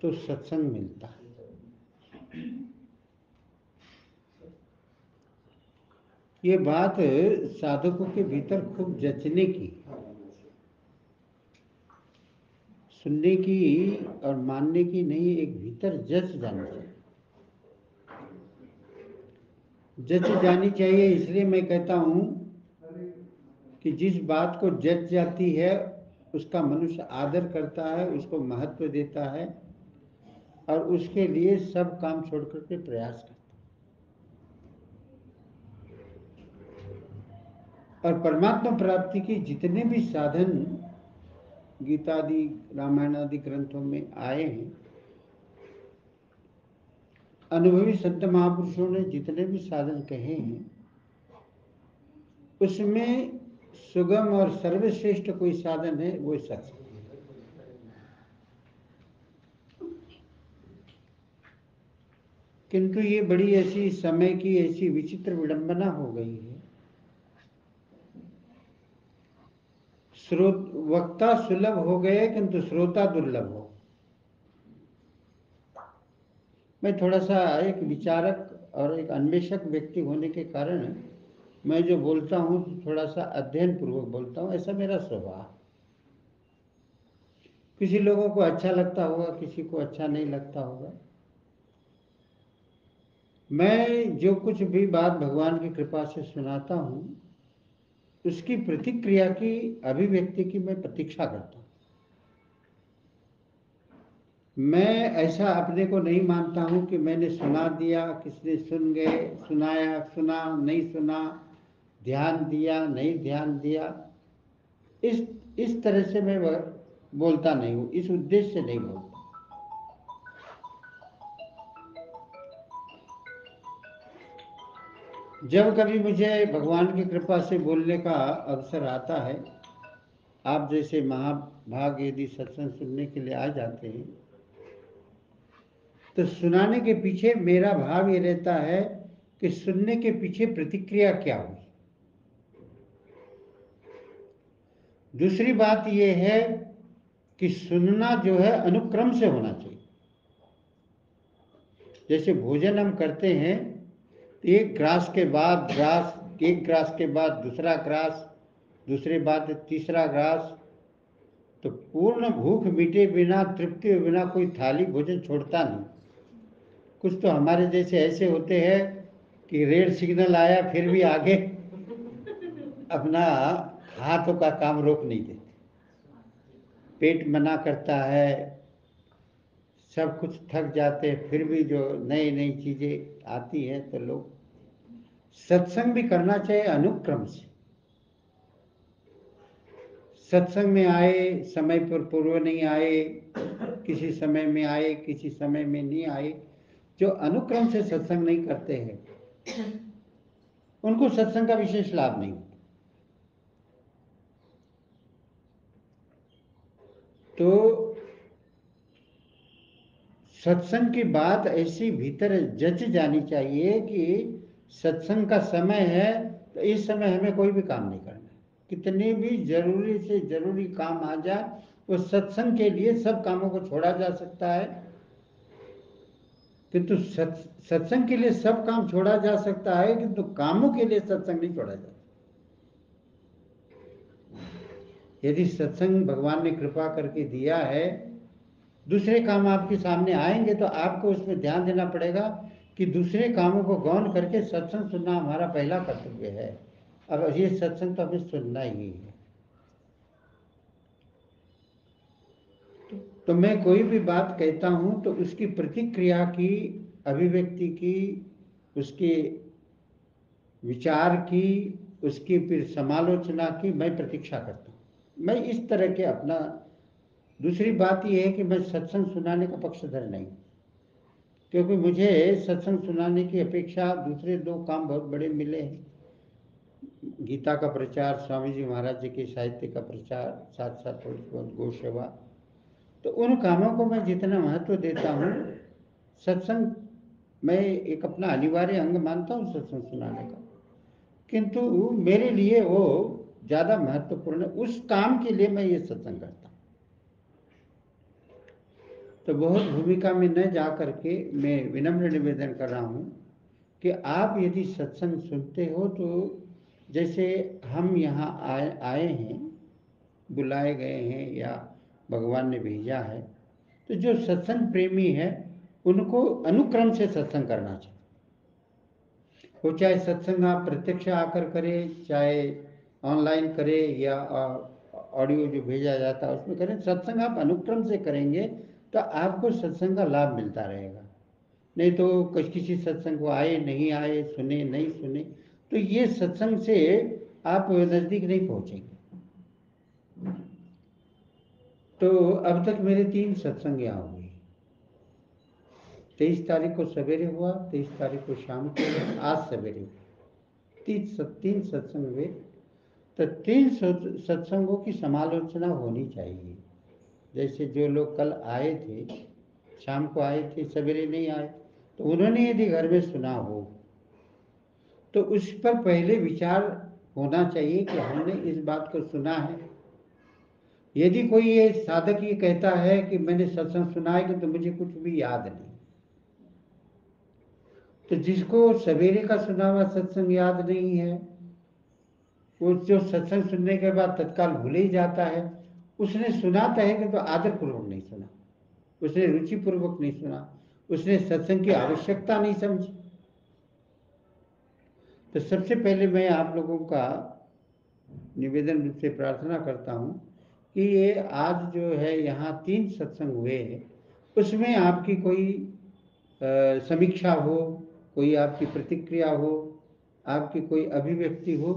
तो सत्संग मिलता है। ये बात साधकों के भीतर खूब जचने की, सुनने की और मानने की नहीं, एक भीतर जच जानी चाहिए। जच जानी चाहिए इसलिए मैं कहता हूँ कि जिस बात को जच जाती है उसका मनुष्य आदर करता है, उसको महत्व देता है और उसके लिए सब काम छोड़ करके प्रयास करता है। और परमात्मा प्राप्ति के जितने भी साधन गीतादि रामायण आदि ग्रंथों में आए हैं, अनुभवी संत महापुरुषों ने जितने भी साधन कहे हैं, उसमें सुगम और सर्वश्रेष्ठ कोई साधन है वो सत्संग। किंतु ये बड़ी ऐसी समय की ऐसी विचित्र विडंबना हो गई है, वक्ता सुलभ हो गए किंतु श्रोता दुर्लभ हो। मैं थोड़ा सा एक विचारक और एक अन्वेषक व्यक्ति होने के कारण मैं जो बोलता हूँ थोड़ा सा अध्ययन पूर्वक बोलता हूँ, ऐसा मेरा स्वभाव। किसी लोगों को अच्छा लगता होगा, किसी को अच्छा नहीं लगता होगा। मैं जो कुछ भी बात भगवान की कृपा से सुनाता हूँ उसकी प्रतिक्रिया की, अभिव्यक्ति की मैं प्रतीक्षा करता हूँ। मैं ऐसा अपने को नहीं मानता हूँ कि मैंने सुना दिया, किसने सुन गए, सुनाया, सुना नहीं सुना, ध्यान दिया नहीं ध्यान दिया, इस तरह से मैं बोलता नहीं हूँ, इस उद्देश्य से नहीं बोलता। जब कभी मुझे भगवान की कृपा से बोलने का अवसर आता है, आप जैसे महाभाग यदि सत्संग सुनने के लिए आ जाते हैं, तो सुनाने के पीछे मेरा भाव ये रहता है कि सुनने के पीछे प्रतिक्रिया क्या हुई। दूसरी बात यह है कि सुनना जो है अनुक्रम से होना चाहिए। जैसे भोजन हम करते हैं, एक ग्रास के बाद ग्रास, एक ग्रास के बाद दूसरा ग्रास, दूसरे बाद तीसरा ग्रास, तो पूर्ण भूख मिटे बिना, तृप्ति हुए बिना कोई थाली भोजन छोड़ता नहीं। कुछ तो हमारे जैसे ऐसे होते हैं कि रेड सिग्नल आया फिर भी आगे अपना हाथों का काम रोक नहीं देते, पेट मना करता है, सब कुछ थक जाते हैं, फिर भी जो नई नई चीजें आती हैं तो लोग। सत्संग भी करना चाहिए अनुक्रम से। सत्संग में आए, समय पर पूर्व नहीं आए, किसी समय में आए, किसी समय में नहीं आए, जो अनुक्रम से सत्संग नहीं करते हैं उनको सत्संग का विशेष लाभ नहीं होता। तो सत्संग की बात ऐसी भीतर जच जानी चाहिए कि सत्संग का समय है तो इस समय हमें कोई भी काम नहीं करना है। कितने भी जरूरी से जरूरी काम आ जाए, वो सत्संग के लिए सब कामों को छोड़ा जा सकता है। किंतु सत्संग के लिए सब काम छोड़ा जा सकता है, किंतु कामों के लिए सत्संग नहीं छोड़ा जाता। यदि सत्संग भगवान ने कृपा करके दिया है, दूसरे काम आपके सामने आएंगे तो आपको उसमें ध्यान देना पड़ेगा कि दूसरे कामों को गौण करके सत्संग सुनना हमारा पहला कर्तव्य है। अब ये सत्संग तो हमें सुनना ही है। तो मैं कोई भी बात कहता हूं तो उसकी प्रतिक्रिया की, अभिव्यक्ति की, उसके विचार की, उसकी फिर समालोचना की मैं प्रतीक्षा करता हूं। मैं इस तरह के अपना, दूसरी बात यह है कि मैं सत्संग सुनाने का पक्षधर नहीं, क्योंकि मुझे सत्संग सुनाने की अपेक्षा दूसरे दो काम बहुत बड़े मिले हैं। गीता का प्रचार, स्वामी जी महाराज जी के साहित्य का प्रचार, साथ साथ गौ सेवा, तो उन कामों को मैं जितना महत्व देता हूँ, सत्संग मैं एक अपना अनिवार्य अंग मानता हूँ सत्संग सुनाने का, किंतु मेरे लिए वो ज़्यादा महत्वपूर्ण है। उस काम के लिए मैं ये सत्संग करता हूँ। तो बहुत भूमिका में न जा करके मैं विनम्र निवेदन कर रहा हूँ कि आप यदि सत्संग सुनते हो तो जैसे हम यहाँ आए हैं, बुलाए गए हैं या भगवान ने भेजा है, तो जो सत्संग प्रेमी है उनको अनुक्रम से सत्संग करना चाहिए। वो चाहे सत्संग आप प्रत्यक्ष आकर करें, चाहे ऑनलाइन करें या ऑडियो जो भेजा जाता है उसमें करें, सत्संग आप अनुक्रम से करेंगे तो आपको सत्संग का लाभ मिलता रहेगा। नहीं तो किसी सत्संग को आए नहीं आए, सुने नहीं सुने, तो ये सत्संग से आप नज़दीक नहीं पहुँचेंगे। तो अब तक मेरे 3 सत्संग यहाँ हुए। 23 तारीख को सवेरे हुआ, 23 तारीख को शाम को हुआ, आज सवेरे हुआ। 3 सत्संग हुए। तो 3 सत्संगों की समालोचना होनी चाहिए। जैसे जो लोग कल आए थे, शाम को आए थे, सवेरे नहीं आए, तो उन्होंने यदि घर में सुना हो तो उस पर पहले विचार होना चाहिए कि हमने इस बात को सुना है। यदि कोई ये साधक ये कहता है कि मैंने सत्संग सुना है तो मुझे कुछ भी याद नहीं, तो जिसको सवेरे का सुना हुआ सत्संग याद नहीं है, वो जो सत्संग सुनने के बाद तत्काल भूल ही जाता है, उसने सुना तो है कि तो आदर पूर्वक नहीं सुना, उसने रुचि पूर्वक नहीं सुना, उसने सत्संग की आवश्यकता नहीं समझी। तो सबसे पहले मैं आप लोगों का निवेदन रूप से प्रार्थना करता हूँ कि ये आज जो है यहाँ 3 सत्संग हुए हैं, उसमें आपकी कोई समीक्षा हो, कोई आपकी प्रतिक्रिया हो, आपकी कोई अभिव्यक्ति हो,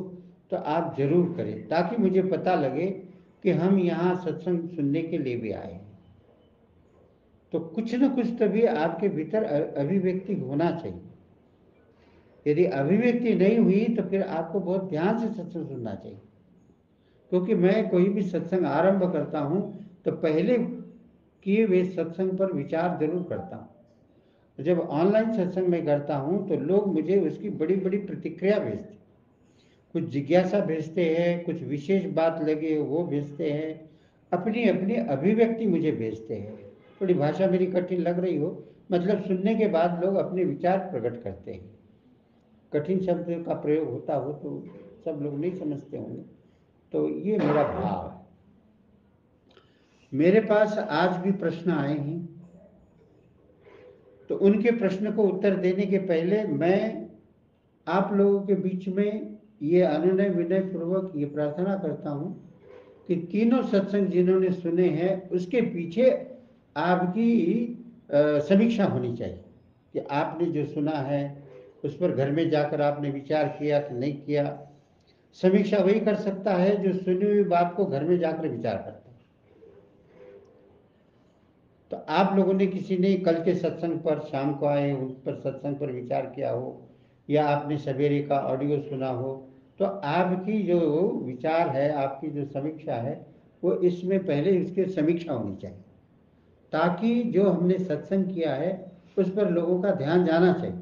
तो आप जरूर करें, ताकि मुझे पता लगे कि हम यहाँ सत्संग सुनने के लिए भी आए हैं। तो कुछ न कुछ तभी आपके भीतर अभिव्यक्ति होना चाहिए। यदि अभिव्यक्ति नहीं हुई तो फिर आपको बहुत ध्यान से सत्संग सुनना चाहिए, क्योंकि मैं कोई भी सत्संग आरंभ करता हूँ तो पहले किए हुए सत्संग पर विचार जरूर करता हूँ। जब ऑनलाइन सत्संग में करता हूँ तो लोग मुझे उसकी बड़ी बड़ी प्रतिक्रिया भेजते, कुछ जिज्ञासा भेजते हैं, कुछ विशेष बात लगे वो भेजते हैं, अपनी अपनी अभिव्यक्ति मुझे भेजते हैं। थोड़ी भाषा मेरी कठिन लग रही हो, मतलब सुनने के बाद लोग अपने विचार प्रकट करते हैं। कठिन शब्द का प्रयोग होता हो तो सब लोग नहीं समझते होंगे, तो ये मेरा भाव है। मेरे पास आज भी प्रश्न आए हैं, तो उनके प्रश्न को उत्तर देने के पहले मैं आप लोगों के बीच में ये अनुनय विनय पूर्वक ये प्रार्थना करता हूँ कि तीनों सत्संग जिन्होंने सुने हैं उसके पीछे आपकी समीक्षा होनी चाहिए कि आपने जो सुना है उस पर घर में जाकर आपने विचार किया कि नहीं किया। समीक्षा वही कर सकता है जो सुनी हुई बात को घर में जाकर विचार करता है। तो आप लोगों ने किसी ने कल के सत्संग पर, शाम को आए उन पर सत्संग पर विचार किया हो, या आपने सवेरे का ऑडियो सुना हो, तो आपकी जो विचार है, आपकी जो समीक्षा है, वो इसमें पहले इसकी समीक्षा होनी चाहिए, ताकि जो हमने सत्संग किया है उस पर लोगों का ध्यान जाना चाहिए।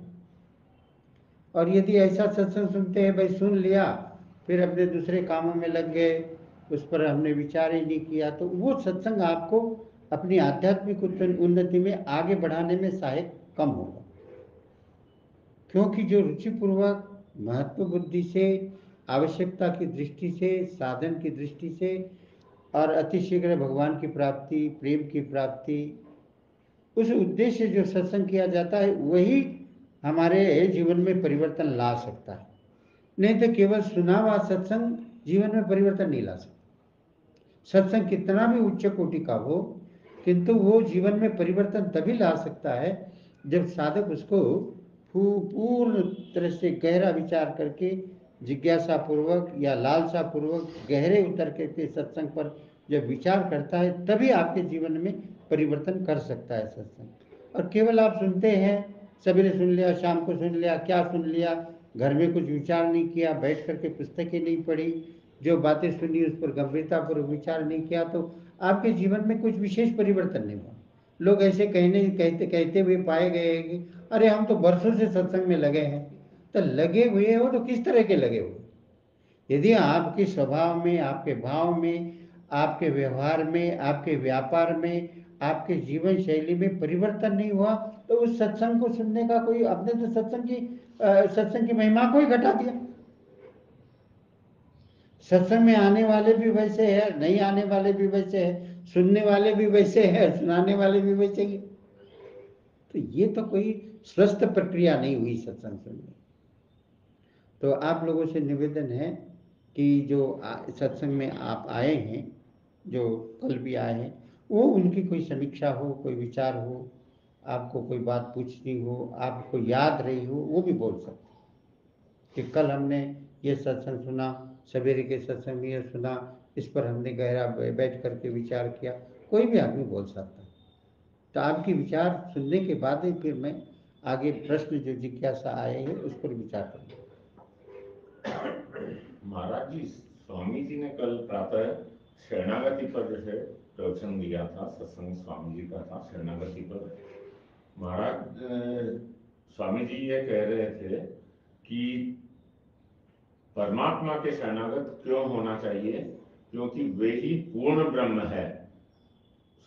और यदि ऐसा सत्संग सुनते हैं, भाई सुन लिया फिर अपने दूसरे कामों में लग गए, उस पर हमने विचार ही नहीं किया, तो वो सत्संग आपको अपनी आध्यात्मिक उन्नति में आगे बढ़ाने में सहायक कम होगा। क्योंकि जो रुचिपूर्वक, महत्व बुद्धि से, आवश्यकता की दृष्टि से, साधन की दृष्टि से और अतिशीघ्र भगवान की प्राप्ति, प्रेम की प्राप्ति, उस उद्देश्य जो सत्संग किया जाता है वही हमारे जीवन में परिवर्तन ला सकता है। नहीं तो केवल सुना हुआ सत्संग जीवन में परिवर्तन नहीं ला सकता। सत्संग कितना भी उच्च कोटि का हो, किंतु वो जीवन में परिवर्तन तभी ला सकता है जब साधक उसको पूर्ण तरह से गहरा विचार करके, जिज्ञासा पूर्वक या लालसा पूर्वक गहरे उतर करके सत्संग पर जब विचार करता है, तभी आपके जीवन में परिवर्तन कर सकता है सत्संग। और केवल आप सुनते हैं, सवेरे सुन लिया, शाम को सुन लिया, क्या सुन लिया, घर में कुछ विचार नहीं किया, बैठ करके पुस्तकें नहीं पढ़ी, जो बातें सुनी उस पर गंभीरतापूर्वक विचार नहीं किया, तो आपके जीवन में कुछ विशेष परिवर्तन नहीं हुआ। लोग ऐसे कहते हुए पाए गए कि अरे हम तो वर्षों से सत्संग में लगे हैं। तो लगे हुए हो तो किस तरह के लगे हुए? यदि आपके स्वभाव में, आपके भाव में, आपके व्यवहार में, आपके व्यापार में, आपके जीवन शैली में परिवर्तन नहीं हुआ, तो उस सत्संग को सुनने का कोई, आपने तो सत्संग की महिमा को ही घटा दिया। सत्संग में आने वाले भी वैसे हैं, नहीं आने वाले भी वैसे हैं, सुनने वाले भी वैसे हैं, सुनाने वाले भी वैसे ही। तो ये तो कोई स्वस्थ प्रक्रिया नहीं हुई सत्संग सुनने। तो आप लोगों से निवेदन है कि जो सत्संग में आप आए हैं, जो कल भी आए हैं, वो उनकी कोई समीक्षा हो, कोई विचार हो, आपको कोई बात पूछनी हो, आपको याद रही हो, वो भी बोल सकते कि कल हमने ये सत्संग सुना, सवेरे के सत्संग में ये सुना, इस पर हमने गहरा बैठ करके विचार किया। कोई भी आदमी बोल सकता है। तो आपकी विचार सुनने के बाद ही फिर मैं आगे प्रश्न जो जिज्ञासा आए हैं उस पर विचार करूँगा। महाराज जी, स्वामी जी ने कल प्रातः शरणागति पर जो है प्रवचन दिया था, सत्संग स्वामी जी का था शरणागति पर। महाराज स्वामी जी ये कह रहे थे कि परमात्मा के शरणागत क्यों होना चाहिए, क्योंकि वे ही पूर्ण ब्रह्म है।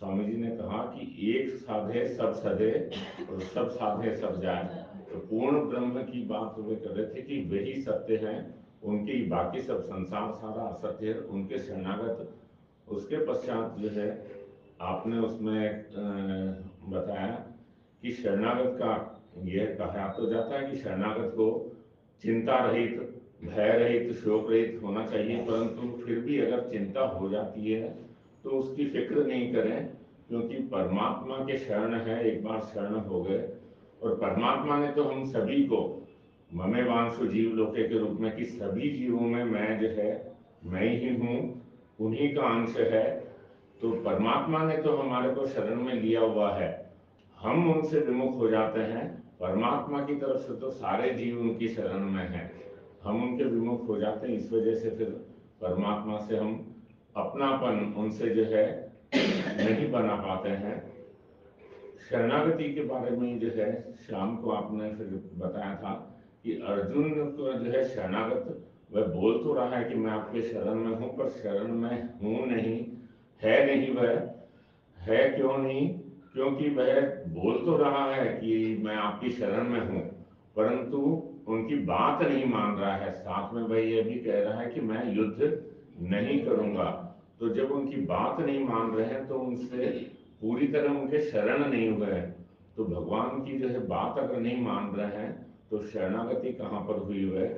स्वामी जी ने कहा कि एक साधे सब सधे और सब साधे सब जाए। तो पूर्ण ब्रह्म की बात वे कर रहे थे कि वही सत्य हैं, उनकी बाकी सब संसार सारा असत्य है, उनके शरणागत। उसके पश्चात जो है आपने उसमें बताया कि शरणागत का यह कहा तो जाता है कि शरणागत को चिंता रहित, भय रहित, शोक रहित होना चाहिए, परंतु फिर भी अगर चिंता हो जाती है तो उसकी फिक्र नहीं करें, क्योंकि परमात्मा के शरण है, एक बार शरण हो गए। और परमात्मा ने तो हम सभी को ममे वांशु जीव लोके के रूप में कि सभी जीवों में मैं जो है मैं ही हूँ, उन्हीं का अंश है। तो परमात्मा ने तो हमारे को शरण में लिया हुआ है, हम उनसे विमुख हो जाते हैं। परमात्मा की तरफ से तो सारे जीव उनकी शरण में हैं, हम उनके विमुख हो जाते हैं। इस वजह से फिर परमात्मा से हम अपनापन उनसे जो है नहीं बना पाते हैं। शरणागति के बारे में जो है शाम को आपने फिर बताया था कि अर्जुन को जो है शरणागत, वह बोल तो रहा है कि मैं आपके शरण में हूँ, पर शरण में हूँ नहीं, है नहीं। वह है क्यों नहीं? क्योंकि वह बोल तो रहा है कि मैं आपकी शरण में हूँ, परंतु उनकी बात नहीं मान रहा है। साथ में वह यह भी कह रहा है कि मैं युद्ध नहीं करूंगा। तो जब उनकी बात नहीं मान रहे हैं तो उनसे पूरी तरह उनके शरण नहीं हुए हैं। तो भगवान की जो है बात अगर नहीं मान रहे हैं तो शरणागति कहाँ पर हुई हुई है?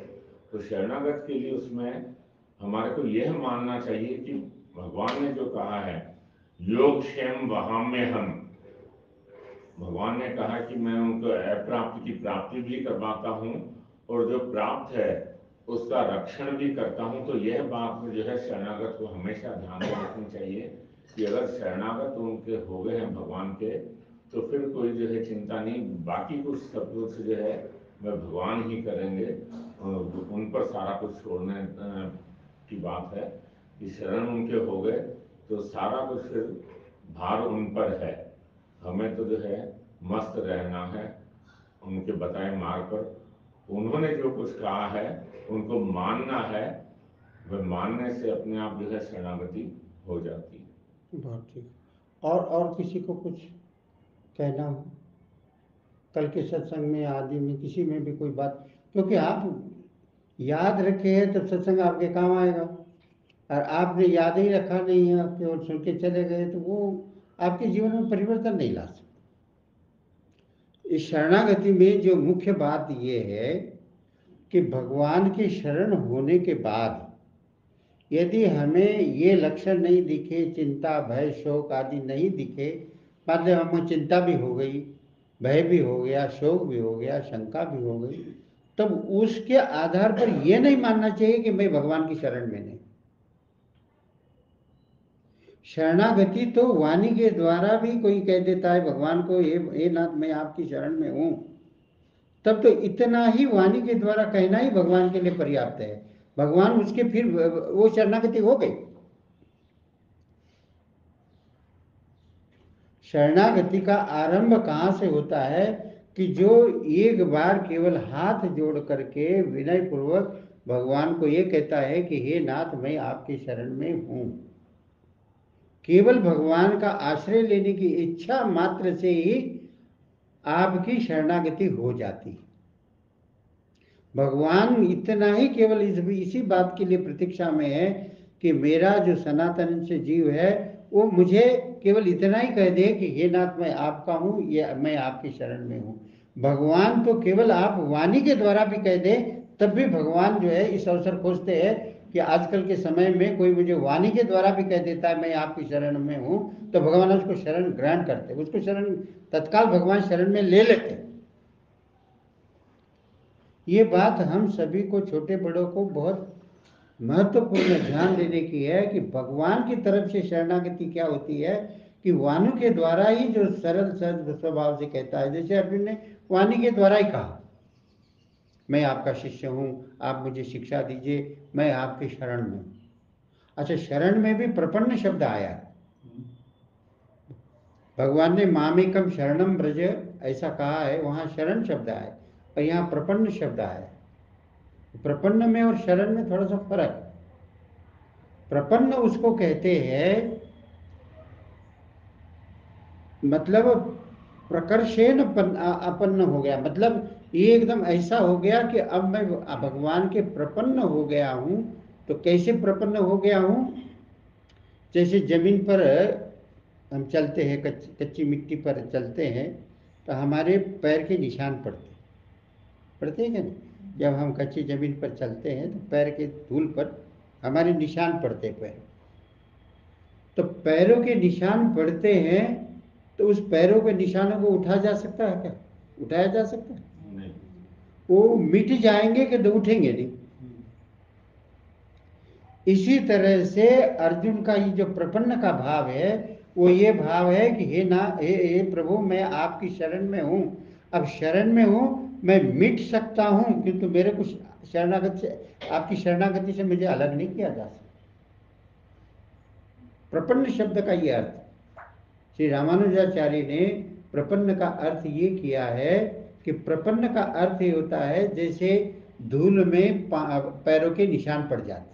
तो शरणागत के लिए उसमें हमारे को यह मानना चाहिए कि भगवान ने जो कहा है योग क्षेम वहाम्य हम, भगवान ने कहा कि मैं उनको अप्राप्त की प्राप्ति भी करवाता हूँ और जो प्राप्त है उसका रक्षण भी करता हूँ। तो यह बात में जो है शरणागत को हमेशा ध्यान में रखनी चाहिए कि अगर शरणागत उनके हो गए हैं भगवान के, तो फिर कोई जो है चिंता नहीं, बाकी कुछ सब कुछ जो है वह भगवान ही करेंगे। उन पर सारा कुछ छोड़ने की बात है कि शरण उनके हो गए तो सारा कुछ फिर भार उन पर है। हमें तो जो है मस्त रहना है उनके बताए मार्ग पर। उन्होंने जो कुछ कहा है उनको मानना है, वह मानने से अपने आप जो है शरणागति हो जाती है। बहुत ठीक। और किसी को कुछ कहना हो कल के सत्संग में आदि में किसी में भी कोई बात, क्योंकि आप याद रखे हैं तब सत्संग आपके काम आएगा, और आपने याद ही रखा नहीं है, आपके और सुन के चले गए, तो वो आपके जीवन में परिवर्तन नहीं ला सकते। इस शरणागति में जो मुख्य बात ये है कि भगवान के शरण होने के बाद यदि हमें ये लक्षण नहीं दिखे, चिंता भय शोक आदि नहीं दिखे, मतलब हमें चिंता भी हो गई, भय भी हो गया, शोक भी हो गया, शंका भी हो गई, तब उसके आधार पर यह नहीं मानना चाहिए कि मैं भगवान की शरण में नहीं। शरणागति तो वाणी के द्वारा भी कोई कह देता है भगवान को, हे नाथ मैं आपकी शरण में हूं, तब तो इतना ही वाणी के द्वारा कहना ही भगवान के लिए पर्याप्त है। भगवान उसके फिर वो शरणागति हो गई। शरणागति का आरंभ कहाँ से होता है कि जो एक बार केवल हाथ जोड़ करके विनय पूर्वक भगवान को ये कहता है कि हे नाथ मैं आपकी शरण में हूं। केवल भगवान का आश्रय लेने की इच्छा मात्र से ही आपकी शरणागति हो जाती है। भगवान इतना ही केवल इसी बात के लिए प्रतीक्षा में है कि मेरा जो सनातन से जीव है वो मुझे केवल इतना ही कह दे कि हे नाथ मैं आपका हूँ, ये मैं आपकी शरण में हूँ। भगवान तो केवल आप वाणी के द्वारा भी कह दे तब भी भगवान जो है इस अवसर खोजते हैं कि आजकल के समय में कोई मुझे वाणी के द्वारा भी कह देता है मैं आपकी शरण में हूँ, तो भगवान उसको शरण ग्रहण करते, उसको शरण तत्काल भगवान शरण में ले लेते। ये बात हम सभी को, छोटे बड़ों को बहुत महत्वपूर्ण ध्यान देने की है कि भगवान की तरफ से शरणागति क्या होती है कि वाणी के द्वारा ही जो सरल सहज स्वभाव से कहता है, जैसे अर्जुन ने वाणी के द्वारा ही कहा मैं आपका शिष्य हूं, आप मुझे शिक्षा दीजिए, मैं आपके शरण में हूं। अच्छा, शरण में भी प्रपन्न शब्द आया, भगवान ने मामेकम शरणम ब्रज ऐसा कहा है, वहां शरण शब्द आए और यहाँ प्रपन्न शब्द आया। प्रपन्न में और शरण में थोड़ा सा फर्क। प्रपन्न उसको कहते हैं मतलब प्रकर्षेण अपन्न हो गया, मतलब ये एकदम ऐसा हो गया कि अब मैं भगवान के प्रपन्न हो गया हूं। तो कैसे प्रपन्न हो गया हूं? जैसे जमीन पर हम चलते हैं, कच्ची मिट्टी पर चलते हैं तो हमारे पैर के निशान पड़ते पड़ते हैं क्या नहीं? जब हम कच्ची जमीन पर चलते हैं तो पैर के धूल पर हमारे निशान पड़ते हैं पैर। तो पैरों के निशान पड़ते हैं तो उस पैरों के निशानों को उठा जा सकता है क्या? उठाया जा सकता है? नहीं। वो मिट जाएंगे कि तो उठेंगे नहीं। इसी तरह से अर्जुन का ये जो प्रपन्न का भाव है वो ये भाव है कि हे प्रभु मैं आपकी शरण में हूँ। अब शरण में हूँ, मैं मिट सकता हूँ किंतु मेरे को शरणागति से, आपकी शरणागति से मुझे अलग नहीं किया जा सकता। प्रपन्न शब्द का ये अर्थ, श्री रामानुजाचार्य ने प्रपन्न का अर्थ ये किया है कि प्रपन्न का अर्थ ये होता है जैसे धूल में पैरों के निशान पड़ जाते,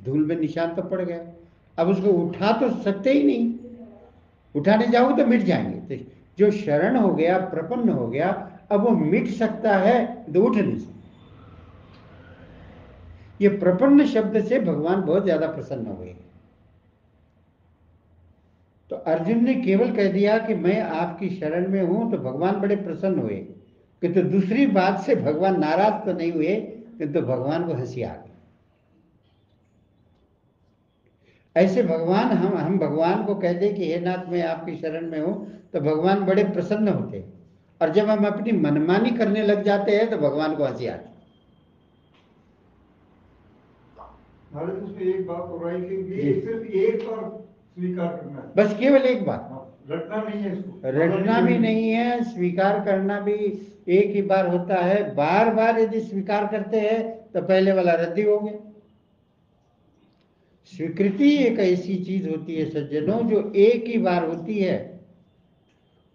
धूल में निशान तो पड़ गया, अब उसको उठा तो सकते ही नहीं, उठाने जाओ तो मिट जाएंगे। तो जो शरण हो गया, प्रपन्न हो गया, अब वो मिट सकता है तो उठ नहीं सकता। ये प्रपन्न शब्द से भगवान बहुत ज्यादा प्रसन्न हो गए। तो अर्जुन ने केवल कह दिया कि मैं आपकी शरण में हूं तो भगवान बड़े प्रसन्न हुए, किंतु तो दूसरी बात से भगवान नाराज तो नहीं हुए, किंतु तो भगवान को हंसी आ गई। ऐसे भगवान, हम भगवान को कह दे कि हे नाथ मैं आपकी शरण में हूं तो भगवान बड़े प्रसन्न होते, और जब हम अपनी मनमानी करने लग जाते हैं तो भगवान को हंसी आती। उसमें एक बात हो रही कि सिर्फ एक बार स्वीकार करना है, बस केवल एक बार, रटना नहीं है इसको, रटना भी नहीं है, स्वीकार करना भी एक ही बार होता है। बार बार यदि स्वीकार करते हैं तो पहले वाला रद्दी हो गया। स्वीकृति एक ऐसी चीज होती है सज्जनों जो एक ही बार होती है,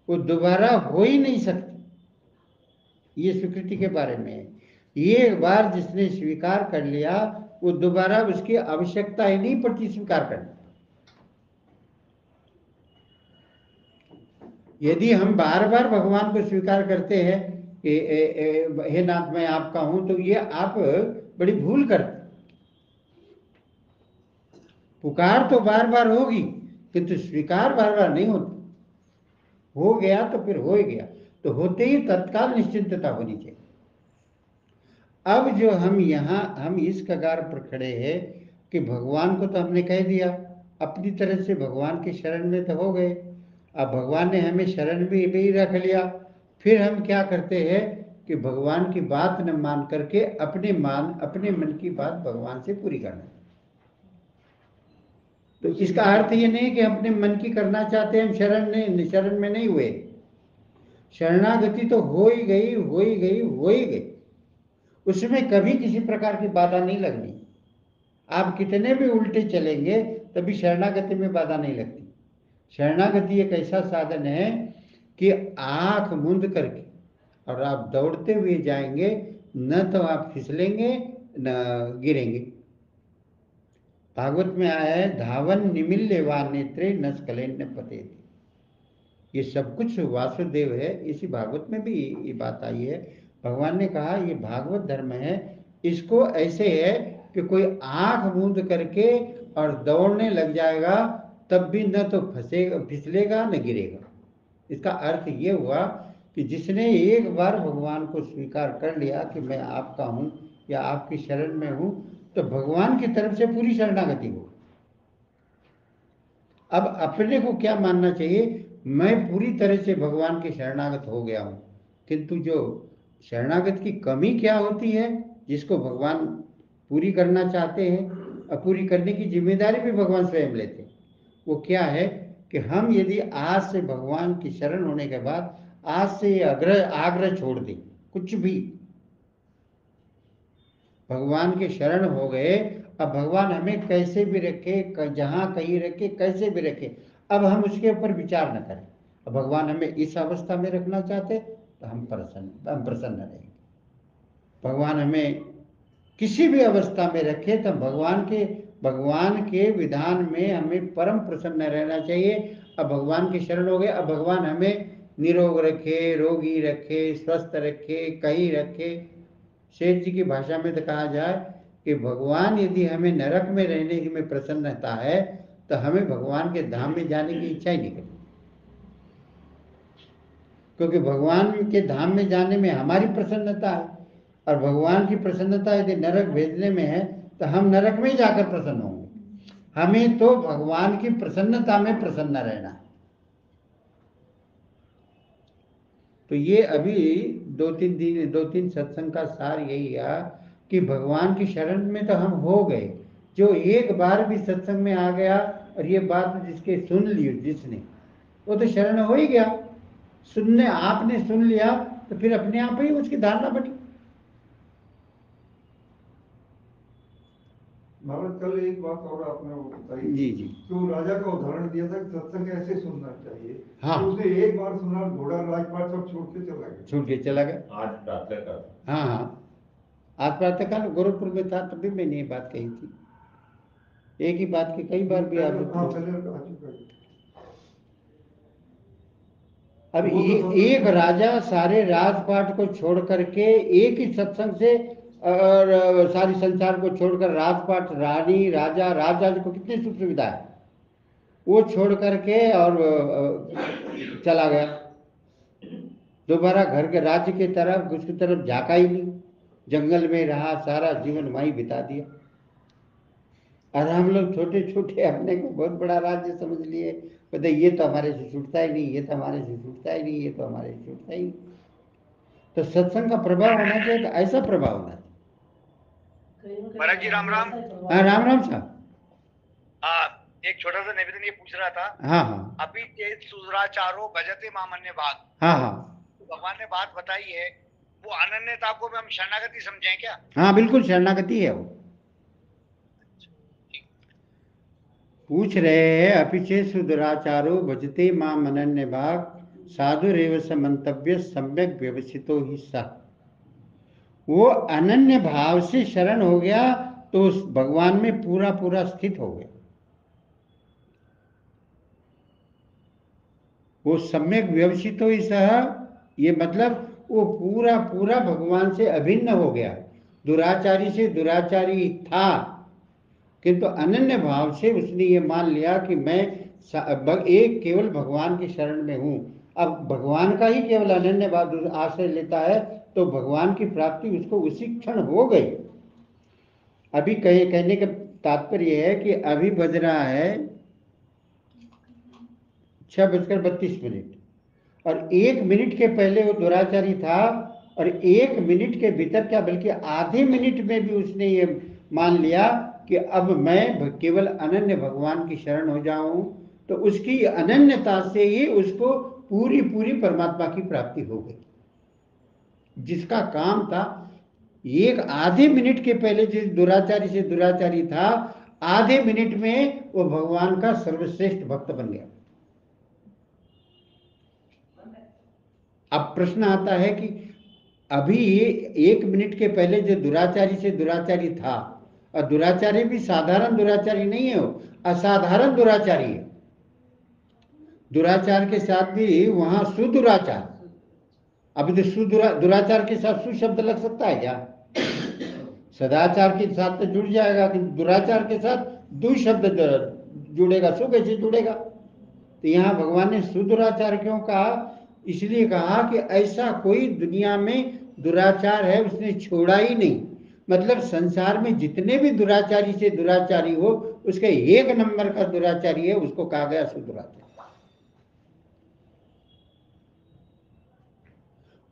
वो दोबारा हो ही नहीं सकती। ये स्वीकृति के बारे में है। ये एक बार जिसने स्वीकार कर लिया वो दोबारा उसकी आवश्यकता ही नहीं पड़ती स्वीकार करने। यदि हम बार बार भगवान को स्वीकार करते हैं कि हे नाथ मैं आपका हूं, तो ये आप बड़ी भूल करते। पुकार तो बार बार होगी किंतु स्वीकार बार बार नहीं होती। हो गया तो फिर हो ही गया, तो होते ही तत्काल निश्चिंतता होनी चाहिए। अब जो हम इस कगार पर खड़े हैं कि भगवान को तो हमने कह दिया, अपनी तरह से भगवान की शरण में तो हो गए, अब भगवान ने हमें शरण भी रख लिया। फिर हम क्या करते हैं कि भगवान की बात न मान करके अपने मन की बात भगवान से पूरी करना। तो इसका अर्थ ये नहीं कि अपने मन की करना चाहते हम शरण में नहीं हुए। शरणागति तो हो ही गई, हो ही गई, हो ही गई, उसमें कभी किसी प्रकार की बाधा नहीं लगनी। आप कितने भी उल्टे चलेंगे तभी शरणागति में बाधा नहीं लगती। शरणागति एक ऐसा साधन है कि आंख मूंद करके और आप दौड़ते हुए जाएंगे, न तो आप फिसलेंगे न गिरेंगे। भागवत में आया है, धावन निमिल्य वा नेत्रे न स्खलेन पतेति। ये सब कुछ वासुदेव है, इसी भागवत में भी ये बात आई है। भगवान ने कहा ये भागवत धर्म है, इसको ऐसे है कि कोई आंख मूंद करके और दौड़ने लग जाएगा तब भी न तो फंसेगा, फिसलेगा न गिरेगा। इसका अर्थ ये हुआ कि जिसने एक बार भगवान को स्वीकार कर लिया कि मैं आपका हूँ या आपकी शरण में हूँ, तो भगवान की तरफ से पूरी शरणागति हो। अब अपने को क्या मानना चाहिए, मैं पूरी तरह से भगवान के शरणागत हो गया हूँ। किंतु जो शरणागत की कमी क्या होती है, जिसको भगवान पूरी करना चाहते हैं और पूरी करने की जिम्मेदारी भी भगवान स्वयं लेते हैं, वो क्या है कि हम यदि आज से भगवान की शरण होने के बाद आज से ये आग्रह छोड़ दें, कुछ भी भगवान के शरण हो गए, अब भगवान हमें कैसे भी रखे, जहाँ कहीं रखे, कैसे भी रखे, अब हम उसके ऊपर विचार न करें। अब भगवान हमें इस अवस्था में रखना चाहते तो हम प्रसन्न रहेंगे। भगवान हमें किसी भी अवस्था में रखे तो भगवान के विधान में हमें परम प्रसन्न रहना चाहिए। अब भगवान के शरण हो गए, अब भगवान हमें निरोग रखे, रोगी रखे, स्वस्थ रखे, कहीं रखे। शेठ जी की भाषा में तो कहा जाए कि भगवान यदि हमें नरक में रहने में प्रसन्नता है तो हमें भगवान के धाम में जाने की इच्छा ही नहीं करती, क्योंकि भगवान के धाम में जाने में हमारी प्रसन्नता है। और भगवान की प्रसन्नता यदि नरक भेजने में है तो हम नरक में ही जाकर प्रसन्न होंगे। हमें तो भगवान की प्रसन्नता में प्रसन्न रहना है। तो ये अभी दो तीन सत्संग का सार यही है कि भगवान की शरण में तो हम हो गए। जो एक बार भी सत्संग में आ गया और ये बात जिसके सुन ली जिसने, वो तो शरण हो ही गया। आपने सुन लिया तो फिर अपने आप ही उसकी धारणा बनी। महाराज कल एक बात और आपने वो बताई जी जी, तो राजा का उदाहरण दिया था कि सत्संग ऐसे सुनना चाहिए। हाँ। तो उसने एक बार सुना, घोड़ा राजपाट सब छोड़ के चला गया। आज प्रातः का हाँ हाँ, आज प्रातःकाल गोरखपुर में था तभी मैंने ये बात कही थी। एक ही बात की कई बार भी आप पहले आ चुका है। अब एक राजा सारे राजपाट को छोड़ करके एक ही सत्संग से और सारी संसार को छोड़कर राजपाट, रानी, राजा, राजराज को कितनी सुख सुविधा है, वो छोड़ करके और चला गया। दोबारा घर के राज्य की तरफ उसकी तरफ झाका ही नहीं, जंगल में रहा, सारा जीवन वहीं बिता दिया। और हम लोग छोटे छोटे अपने को बहुत बड़ा राज्य समझ लिए, बोलते ये तो हमारे से छूटता ही नहीं, ये तो हमारे से छूटता ही नहीं, ये तो हमारे से छूटता ही नहीं। तो सत्संग का प्रभाव होना चाहिए, तो ऐसा प्रभाव होना चाहिए। महाराज जी राम राम। हाँ राम राम साहब। एक छोटा सा निवेदन ये पूछ रहा था। हाँ हाँ, अभी चेत सुराचारो भजते मामन्य भाग, हाँ हाँ, भगवान ने बात बताई है, वो अनन्यता को भी हम शरणागति समझें क्या? हाँ बिल्कुल शरणागति है वो। पूछ रहे हैं अपिचे सुदुराचारो भजते माम अनन्य भाग साधुरेव समंतव्य सम्यक व्यवसितो ही सा। वो अनन्य भाव से शरण हो गया तो उस भगवान में पूरा पूरा स्थित हो गया। वो सम्यक व्यवसितो ही सह, ये मतलब वो पूरा पूरा भगवान से अभिन्न हो गया। दुराचारी से दुराचारी था, किंतु अनन्य भाव से उसने ये मान लिया कि मैं एक केवल भगवान की शरण में हूँ। अब भगवान का ही केवल अनन्य भाव आश्रय लेता है तो भगवान की प्राप्ति उसको उसी क्षण हो गई। अभी कहने का तात्पर्य है कि अभी बज रहा है 6:32 और 1 मिनट के पहले वो दुराचारी था और 1 मिनट के भीतर क्या बल्कि आधे मिनट में भी उसने ये मान लिया कि अब मैं केवल अनन्य भगवान की शरण हो जाऊं। तो उसकी अनन्यता से ही उसको पूरी पूरी परमात्मा की प्राप्ति हो गई। जिसका काम था एक आधे मिनट के पहले जिस दुराचारी से दुराचारी था, आधे मिनट में वो भगवान का सर्वश्रेष्ठ भक्त बन गया। अब प्रश्न आता है कि अभी 1 मिनट के पहले जो दुराचारी से दुराचारी था और दुराचारी भी साधारण दुराचारी नहीं है, वो असाधारण दुराचारी है। दुराचार के साथ भी वहां सुदुराचार, अभी तो दुराचार के साथ सु शब्द लग सकता है क्या? सदाचार के साथ तो जुड़ जाएगा, किंतु दुराचार के साथ दु शब्द जुड़ेगा, सु कैसे जुड़ेगा? तो यहाँ भगवान ने सुदुराचार क्यों कहा? इसलिए कहा कि ऐसा कोई दुनिया में दुराचार है उसने छोड़ा ही नहीं। मतलब संसार में जितने भी दुराचारी से दुराचारी हो, उसके एक नंबर का दुराचारी है, उसको कहा गया सुदुराचार।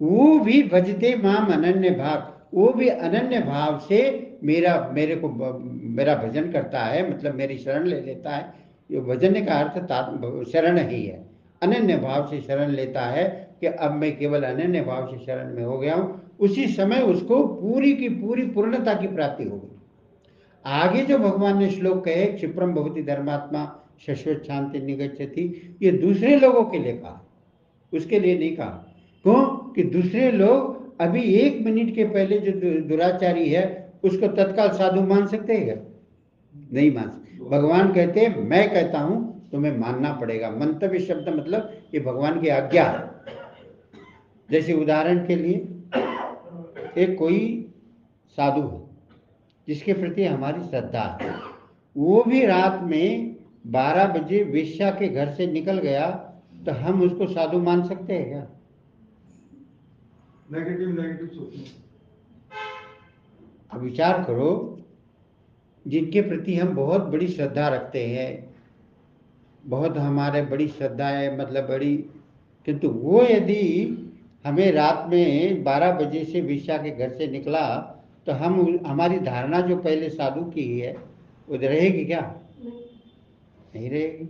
वो भी भजते माम अनन्य भाव, वो भी अनन्य भाव से मेरा भजन करता है, मतलब मेरी शरण ले लेता है। ये भजन का अर्थ शरण ही है। अनन्य भाव से शरण लेता है कि अब मैं केवल अनन्य भाव से शरण में हो गया हूं, उसी समय उसको पूरी की पूरी पूर्णता की प्राप्ति हो गई। आगे जो भगवान ने श्लोक कहे, क्षिप्रम भवति धर्मात्मा शाश्वत शांति निगच्छति, ये दूसरे लोगों के लिए कहा, उसके लिए नहीं कहा। क्यों? कि दूसरे लोग अभी 1 मिनट के पहले जो दुराचारी है उसको तत्काल साधु मान सकते हैं क्या? नहीं मान सकते। भगवान कहते हैं, मैं कहता हूं तुम्हें मानना पड़ेगा। मंतव्य शब्द मतलब ये भगवान की आज्ञा है। जैसे उदाहरण के लिए एक कोई साधु है जिसके प्रति हमारी श्रद्धा है, वो भी रात में 12 बजे वेश्या के घर से निकल गया, तो हम उसको साधु मान सकते हैं क्या? नेगेटिव सोचना। अब विचार करो, जिनके प्रति हम बहुत बड़ी श्रद्धा रखते हैं, बहुत हमारे बड़ी श्रद्धा है, मतलब बड़ी, किंतु वो यदि हमें रात में 12 बजे से वेश्या के घर से निकला, तो हमारी धारणा जो पहले साधु की है वो रहेगी क्या? नहीं रहेगी।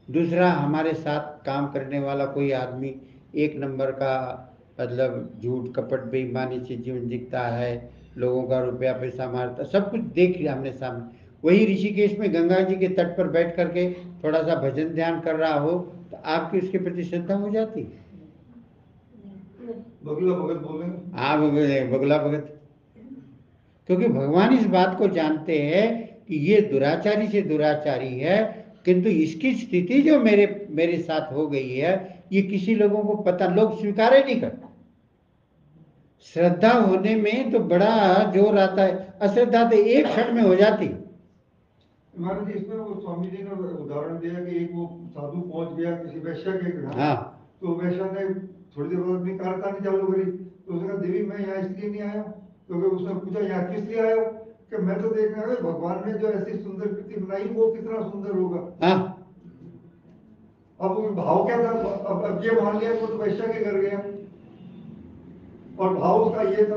दूसरा, हमारे साथ काम करने वाला कोई आदमी 1 नंबर का, मतलब झूठ कपट बेईमानी से जीवन जीता है, लोगों का रुपया पैसा मारता, सब कुछ देख लिया हमने सामने। वही ऋषिकेश में गंगा जी के तट पर बैठ करके थोड़ा सा भजन ध्यान कर रहा हो, तो आपकी उसके प्रति श्रद्धा हो जाती? बगला भगत बोलेंगे। हाँ, बगला भगत। क्योंकि भगवान इस बात को जानते हैं कि ये दुराचारी से दुराचारी है, किंतु इसकी स्थिति जो मेरे साथ हो गई है, ये किसी लोगों को पता, लोग स्वीकार ही नहीं करते। श्रद्धा होने में तो बड़ा जोर आता है, अश्रद्धा तो एक क्षण में हो जाती। हमारे देश में वो स्वामी जी ने उदाहरण दिया कि एक वो साधु पहुंच गया किसी वैश्या के घर। हाँ। तो वैश्या ने थोड़ी देर बाद अपनी कारखानी चालू करी, तो उसने कहा देवी मैं यहाँ इसलिए नहीं आया। तो उसने पूछा यहाँ किस लिए आया? कि मैं तो देखना है भगवान ने जो ऐसी सुंदर कृति बनाई वो कितना सुंदर होगा। हाँ। अब भाव क्या था? अब ये मान लिया वो तो वैश्या के घर गया और भाव उसका ये था।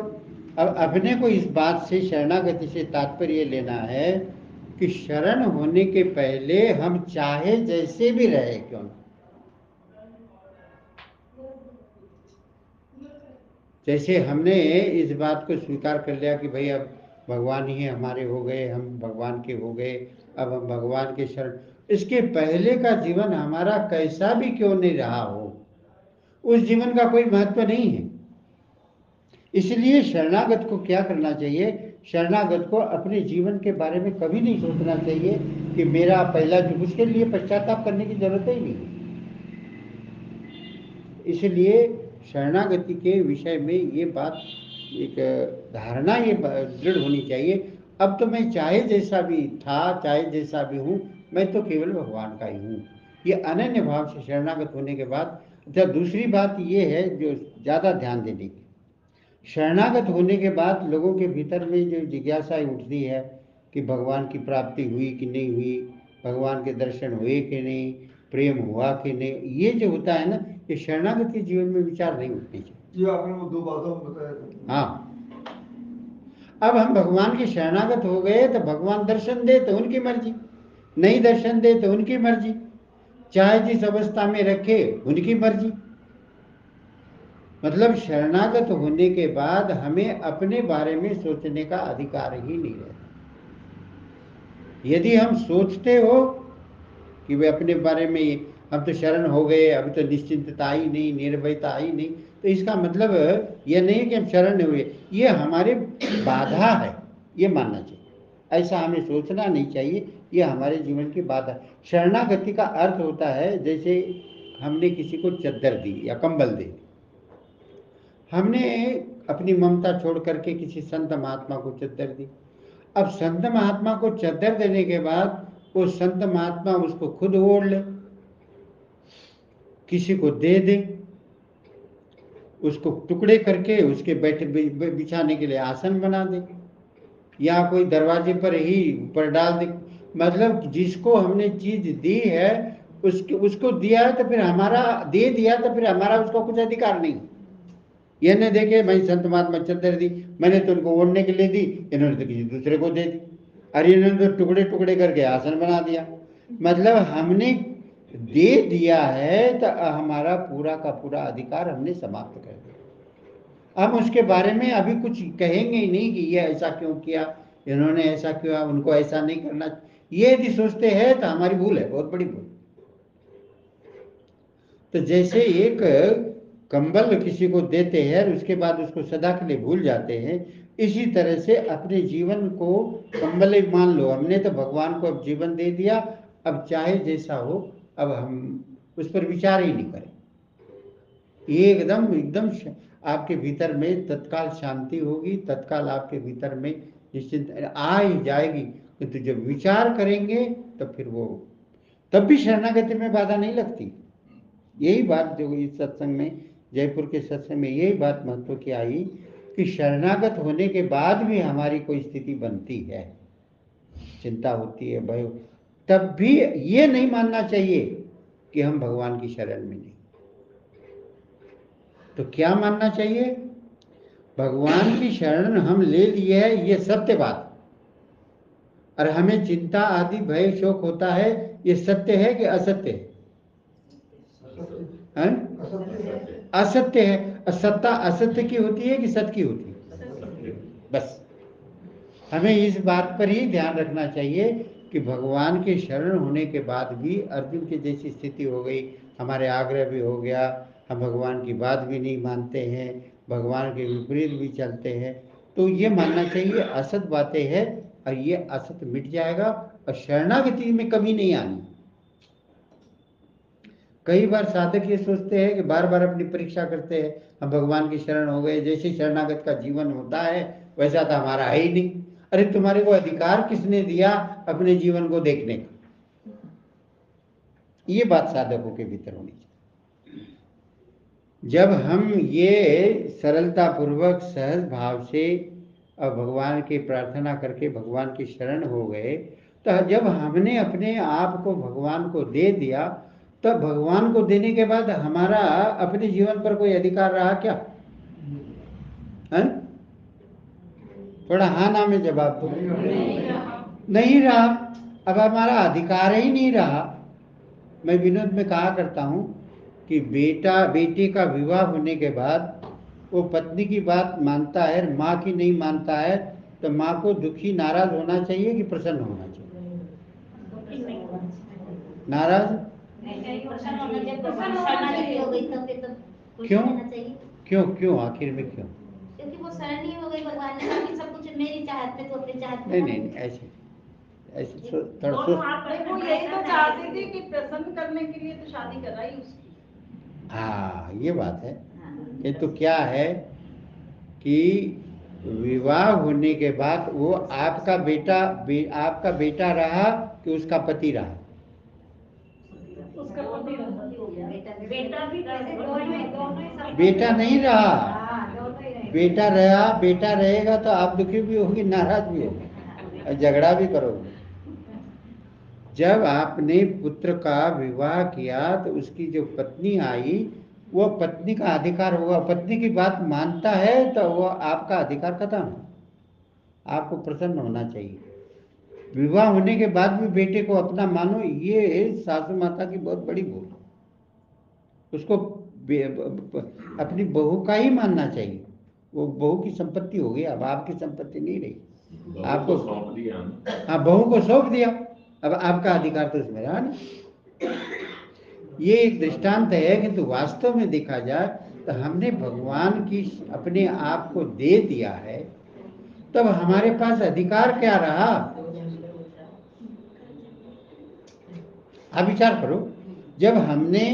अब अपने को इस बात से, शरणागति से तात्पर्य लेना है कि शरण होने के पहले हम चाहे जैसे भी रहे क्यों ना, जैसे हमने इस बात को स्वीकार कर लिया कि भाई अब भगवान ही हमारे हो गए, हम भगवान के हो गए, अब हम भगवान के शरण, इसके पहले का जीवन हमारा कैसा भी क्यों नहीं रहा हो, उस जीवन का कोई महत्व नहीं है। इसलिए शरणागत को क्या करना चाहिए? शरणागत को अपने जीवन के बारे में कभी नहीं सोचना चाहिए कि मेरा पहला जो, उसके लिए पश्चाताप करने की जरूरत ही नहीं है। इसलिए शरणागति के विषय में ये बात, एक धारणा ये दृढ़ होनी चाहिए, अब तो मैं चाहे जैसा भी था, चाहे जैसा भी हूँ, मैं तो केवल भगवान का ही हूँ। ये अनन्य भाव से शरणागत होने के बाद, जब दूसरी बात ये है जो ज़्यादा ध्यान देने की, शरणागत होने के बाद लोगों के भीतर में जो जिज्ञासा उठती है कि भगवान की प्राप्ति हुई कि नहीं हुई, भगवान के दर्शन हुए कि नहीं, प्रेम हुआ कि नहीं, ये जो होता है ना, ये शरणागत के जीवन में विचार नहीं उठनी चाहिए। ये आपने वो 2 बातों में बताया था। हाँ, अब हम भगवान के शरणागत हो गए तो भगवान दर्शन दे तो उनकी मर्जी, नहीं दर्शन दे तो उनकी मर्जी, चाहे जिस अवस्था में रखे उनकी मर्जी। मतलब शरणागत होने के बाद हमें अपने बारे में सोचने का अधिकार ही नहीं रहता। यदि हम सोचते हो कि वे अपने बारे में, हम तो शरण हो गए, अभी तो निश्चिंतता ही नहीं, निर्भयता ही नहीं, तो इसका मतलब यह नहीं कि हम शरण हुए, ये हमारे बाधा है, ये मानना चाहिए। ऐसा हमें सोचना नहीं चाहिए, ये हमारे जीवन की बात है। शरणागति का अर्थ होता है जैसे हमने किसी को चद्दर दी या कंबल दे, हमने अपनी ममता छोड़ करके किसी संत महात्मा को चद्दर दी। अब संत महात्मा को चद्दर देने के बाद वो संत महात्मा उसको खुद ओढ़ ले, किसी को दे दे, उसको टुकड़े करके उसके बिछाने के लिए आसन बना दे, या कोई दरवाजे पर ही ऊपर डाल दे। मतलब जिसको हमने चीज दी है उसको दिया है, तो फिर हमारा दे दिया तो फिर हमारा उसका कुछ अधिकार नहीं। ये न देखे भाई संत महात्मा चद्दर दी, मैंने तो उनको ओढ़ने के लिए दी, इन्होंने तो किसी दूसरे को दे दी, अरे इन्होंने तो टुकड़े टुकड़े करके आसन बना दिया। मतलब हमने दे दिया है तो हमारा पूरा का पूरा अधिकार हमने समाप्त कर दिया। हम उसके बारे में अभी कुछ कहेंगे ही नहीं कि ये ऐसा क्यों किया, इन्होंने ऐसा किया, उनको ऐसा नहीं करना। ये यदि सोचते हैं तो हमारी भूल है, बहुत बड़ी भूल। तो जैसे एक कंबल किसी को देते हैं और उसके बाद उसको सदा के लिए भूल जाते हैं, इसी तरह से अपने जीवन को कंबल ही मान लो। हमने तो भगवान को अब जीवन दे दिया, अब चाहे जैसा हो, अब हम उस पर विचार ही नहीं करें। ये एकदम एकदम आपके भीतर में तत्काल शांति होगी, तत्काल आपके भीतर में निश्चिंत आ ही जाएगी। किंतु जब विचार करेंगे तो फिर वो तब भी शरणागति में बाधा नहीं लगती। यही बात जो इस सत्संग में, जयपुर के सत्संग में यही बात महत्व की आई कि शरणागत होने के बाद भी हमारी कोई स्थिति बनती है, चिंता होती है, भय, तब भी ये नहीं मानना चाहिए कि हम भगवान की शरण में नहीं। तो क्या मानना चाहिए? भगवान की शरण हम ले लिए है, ये सत्य बात। और हमें चिंता आदि भय शोक होता है, ये सत्य है कि असत्य है? असत्य है। असत्ता असत्य की होती है कि सत्य की होती है? बस हमें इस बात पर ही ध्यान रखना चाहिए कि भगवान के शरण होने के बाद भी अर्जुन की जैसी स्थिति हो गई, हमारे आग्रह भी हो गया, हम भगवान की बात भी नहीं मानते हैं, भगवान के विपरीत भी चलते हैं, तो ये मानना चाहिए असत बातें हैं और ये असत मिट जाएगा और शरणागति में कभी नहीं आनी। कई बार साधक ये सोचते हैं कि बार बार अपनी परीक्षा करते हैं, हम भगवान की शरण हो गए, जैसे शरणागत का जीवन होता है वैसा तो हमारा है ही नहीं। अरे तुम्हारे को अधिकार किसने दिया अपने जीवन को देखने का? ये बात साधकों के भीतर होनी चाहिए। जब हम ये सरलता पूर्वक सहज भाव से और भगवान की प्रार्थना करके भगवान की शरण हो गए, तो जब हमने अपने आप को भगवान को दे दिया, तब भगवान को देने के बाद हमारा अपने जीवन पर कोई अधिकार रहा क्या? है? थोड़ा हाँ ना में जवाब दो। नहीं रहा। अब हमारा अधिकार ही नहीं रहा। मैं विनोद में कहा करता हूँ कि बेटा बेटी का विवाह होने के बाद वो पत्नी की बात मानता है, माँ की नहीं मानता है, तो माँ को दुखी नाराज होना चाहिए कि प्रसन्न होना चाहिए? नाराज। क्यों? क्यों क्यों आखिर में क्यों? क्योंकि वो शरण ही हो गई, भगवान ने कहा कि सब कुछ मेरी चाहत में, तो अपनी चाहत में नहीं ऐसे ऐसे थोड़ा वो यही तो चाहती थी कि प्रसन्न करने के लिए तो शादी कराई उसकी। हाँ ये बात है। ये तो क्या है कि विवाह होने के बाद वो आपका बेटा रहा कि उसका पति रहा? उसका पति बेटा भी बेटा नहीं रहा। बेटा रहा, बेटा रहेगा तो आप दुखी भी होगी, नाराज भी होगी और झगड़ा भी करोगे। जब आपने पुत्र का विवाह किया तो उसकी जो पत्नी आई, वो पत्नी का अधिकार होगा। पत्नी की बात मानता है तो वो आपका अधिकार खत्म है। आपको प्रसन्न होना चाहिए। विवाह होने के बाद भी बेटे को अपना मानो, ये सासू माता की बहुत बड़ी भूल। उसको अपनी बहू का ही मानना चाहिए। वो बहू की संपत्ति हो गई, अब आपकी संपत्ति नहीं रही। आपको सौंप दिया। हाँ, बहू को सौंप दिया, अब आपका अधिकार तो उसमें रहा नहीं। ये एक दृष्टांत है, किंतु वास्तव में देखा जाए तो हमने भगवान की अपने आप को दे दिया है, तो तब हमारे पास अधिकार क्या रहा? आप विचार करो, जब हमने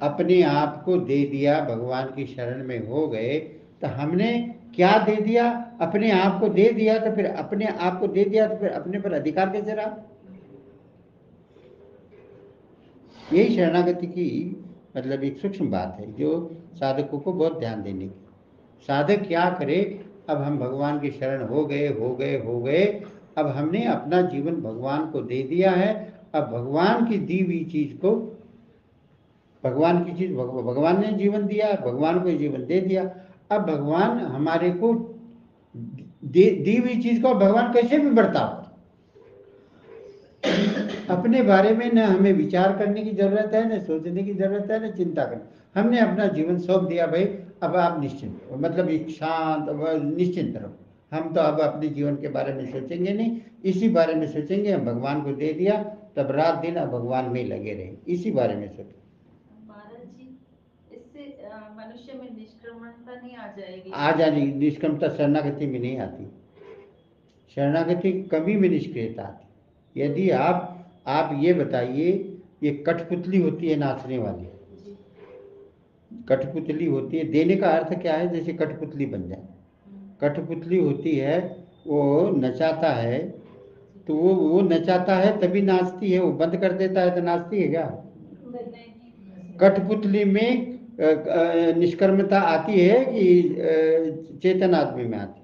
अपने आप को दे दिया, भगवान की शरण में हो गए, तो हमने क्या दे दिया? अपने आप को दे दिया, तो फिर अपने आप को दे दिया तो फिर अपने पर अधिकार कैसे रहा? यही शरणागति की मतलब एक सूक्ष्म बात है जो साधकों को बहुत ध्यान देने की। साधक क्या करे? अब हम भगवान की शरण हो गए, अब हमने अपना जीवन भगवान को दे दिया है। अब भगवान की दी हुई चीज को, भगवान की चीज भगवान ने जीवन दिया, भगवान को जीवन दे दिया। अब भगवान हमारे को दी हुई चीज को भगवान कैसे भी बर्ताव, अपने बारे में न हमें विचार करने की जरूरत है, न सोचने की जरूरत है, न चिंता करनी। हमने अपना जीवन सौंप दिया, भाई अब आप निश्चिंत हो, मतलब एक शांत निश्चिंत रहो। हम तो अब अपने जीवन के बारे में सोचेंगे नहीं, इसी बारे में सोचेंगे। हम भगवान को दे दिया, तब रात दिन अब भगवान में लगे रहे, इसी बारे में सोचें। महाराज जी, इससे मनुष्य में निष्क्रमणता नहीं आ जाएगी? आ जाएगी निष्क्रमता, शरणागति में नहीं आती। शरणागति कमी में निष्क्रियता आती। यदि आप ये बताइए, ये कठपुतली होती है नाचने वाली, कठपुतली होती है, देने का अर्थ क्या है? जैसे कठपुतली बन जाए। कठपुतली होती है, वो नचाता है, तो वो नचाता है तभी नाचती है, वो बंद कर देता है तो नाचती है क्या? कठपुतली में निष्कर्मता आती है कि चेतन आदमी में आती?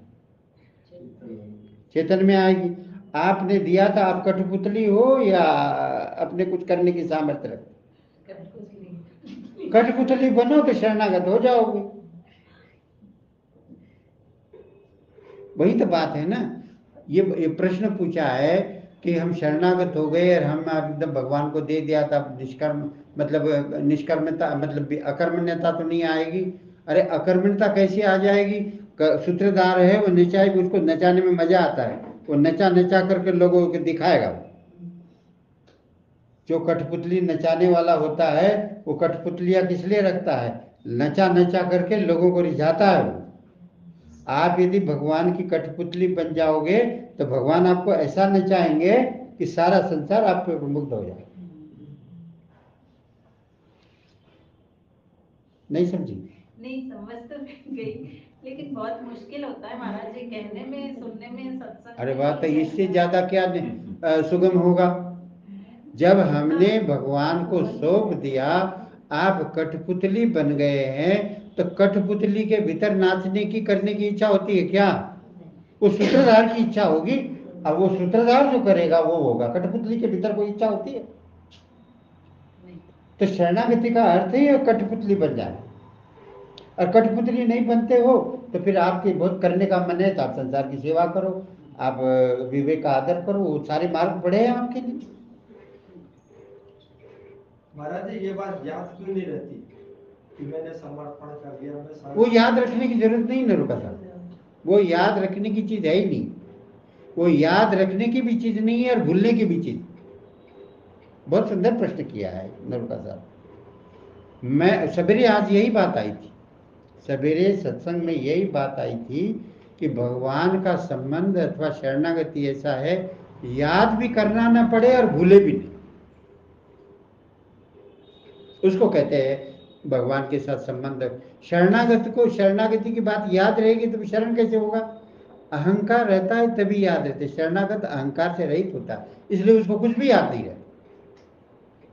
चेतन में आएगी। आपने दिया था, आप कठपुतली हो या अपने कुछ करने की सामर्थ्य रखते? कठपुतली बनो तो शरणागत हो जाओगे। वही तो बात है ना। ये प्रश्न पूछा है कि हम शरणागत हो गए और हम एकदम भगवान को दे दिया था, निष्कर्म मतलब निष्कर्मता मतलब अकर्मण्यता तो नहीं आएगी? अरे अकर्मण्यता कैसे आ जाएगी? सूत्रधार है, वो नचाएगी, उसको नचाने में मजा आता है, वो नचा नचा करके लोगों को दिखाएगा। जो कठपुतली नचाने वाला होता है, वो कठपुतलियां किस लिए रखता है? नचा नचा करके लोगों को रिझाता है वो। आप यदि भगवान की कठपुतली बन जाओगे तो भगवान आपको ऐसा नचाएंगे कि सारा संसार आप पे मुग्ध हो जाए। नहीं समझी? नहीं, समझ तो गई, लेकिन बहुत मुश्किल होता है महाराज जी, कहने में सुनने में सत्संग। अरे बात है, इससे ज्यादा क्या सुगम होगा? जब हमने भगवान को सौंप दिया, आप कठपुतली बन गए हैं, तो कठपुतली के भीतर नाचने की करने की इच्छा होती है क्या? वो सूत्रधार की इच्छा होगी। अब वो सूत्रधार जो करेगा वो होगा, कठपुतली के भीतर कोई इच्छा होती है? तो शरणागति का अर्थ ही कठपुतली बन जाए। और कठपुतली नहीं बनते हो तो फिर आपके बहुत करने का मन है तो आप संसार की सेवा करो, आप विवेक का आदर करो, वो सारे मार्ग पड़े हैं आपके लिए। महाराज जी, ये बात याद क्यों नहीं रहती कि मैंने समर्पण कर दिया? मैं वो याद रखने की जरूरत नहीं नरुका साहब, वो याद रखने की चीज है ही नहीं। वो याद रखने की भी चीज नहीं है और भूलने की भी चीज। बहुत सुंदर प्रश्न किया है नरुका साहब। मैं सवेरे आज यही बात आई थी, सवेरे सत्संग में यही बात आई थी कि भगवान का संबंध अथवा शरणागति ऐसा है, याद भी करना ना पड़े और भूले भी नहीं, उसको कहते हैं भगवान के साथ संबंध। शरणागत को शरणागति की बात याद रहेगी तो शरण कैसे होगा? अहंकार रहता है तभी याद रहते। शरणागत अहंकार से रहित होता है, इसलिए उसको कुछ भी याद नहीं रहता,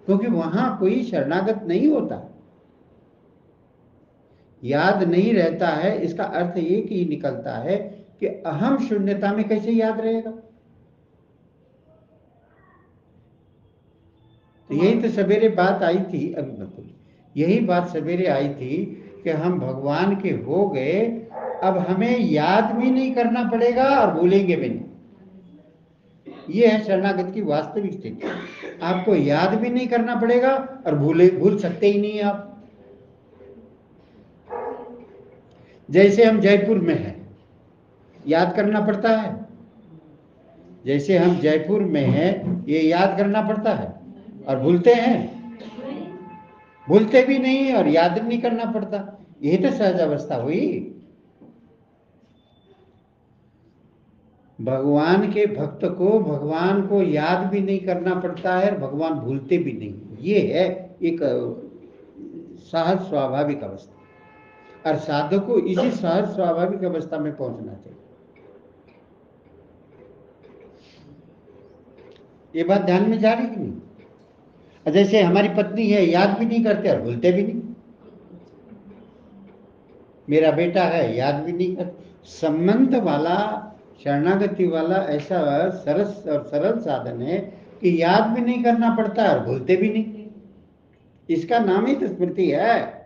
क्योंकि वहां कोई शरणागत नहीं होता, याद नहीं रहता है। इसका अर्थ एक ही निकलता है कि अहम शून्यता में कैसे याद रहेगा? तो यही तो सवेरे बात आई थी, अभी मतलब यही बात सवेरे आई थी कि हम भगवान के हो गए, अब हमें याद भी नहीं करना पड़ेगा और भूलेंगे भी नहीं। ये है शरणागत की वास्तविक स्थिति। आपको याद भी नहीं करना पड़ेगा और भूल सकते ही नहीं आप। जैसे हम जयपुर में हैं, याद करना पड़ता है? जैसे हम जयपुर में हैं, ये याद करना पड़ता है और भूलते हैं? भूलते भी नहीं और याद नहीं करना पड़ता। यही तो सहज अवस्था हुई। भगवान के भक्त को भगवान को याद भी नहीं करना पड़ता है और भगवान भूलते भी नहीं। ये है एक सहज स्वाभाविक अवस्था, और साधक को इसी सहज स्वाभाविक अवस्था में पहुंचना चाहिए। ये बात ध्यान में जा रही कि नहीं? जैसे हमारी पत्नी है, याद भी नहीं करते और भूलते भी नहीं। मेरा बेटा है, याद भी नहीं करते। संबंध वाला, शरणागति वाला ऐसा सरस और सरल साधन है कि याद भी नहीं करना पड़ता और भूलते भी नहीं। इसका नाम ही तो स्मृति है।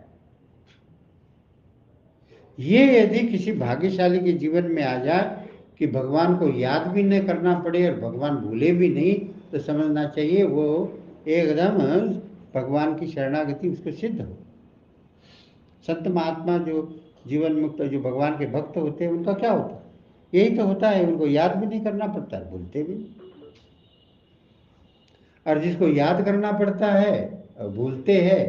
ये यदि किसी भाग्यशाली के जीवन में आ जाए कि भगवान को याद भी नहीं करना पड़े और भगवान भूले भी नहीं, तो समझना चाहिए वो एकदम भगवान की शरणागति उसको सिद्ध हो। संत महात्मा जो जीवन मुक्त, जो भगवान के भक्त होते हैं, उनका क्या होता है? यही तो होता है, उनको याद भी नहीं करना पड़ता, भूलते भी नहीं। और जिसको याद करना पड़ता है और भूलते हैं,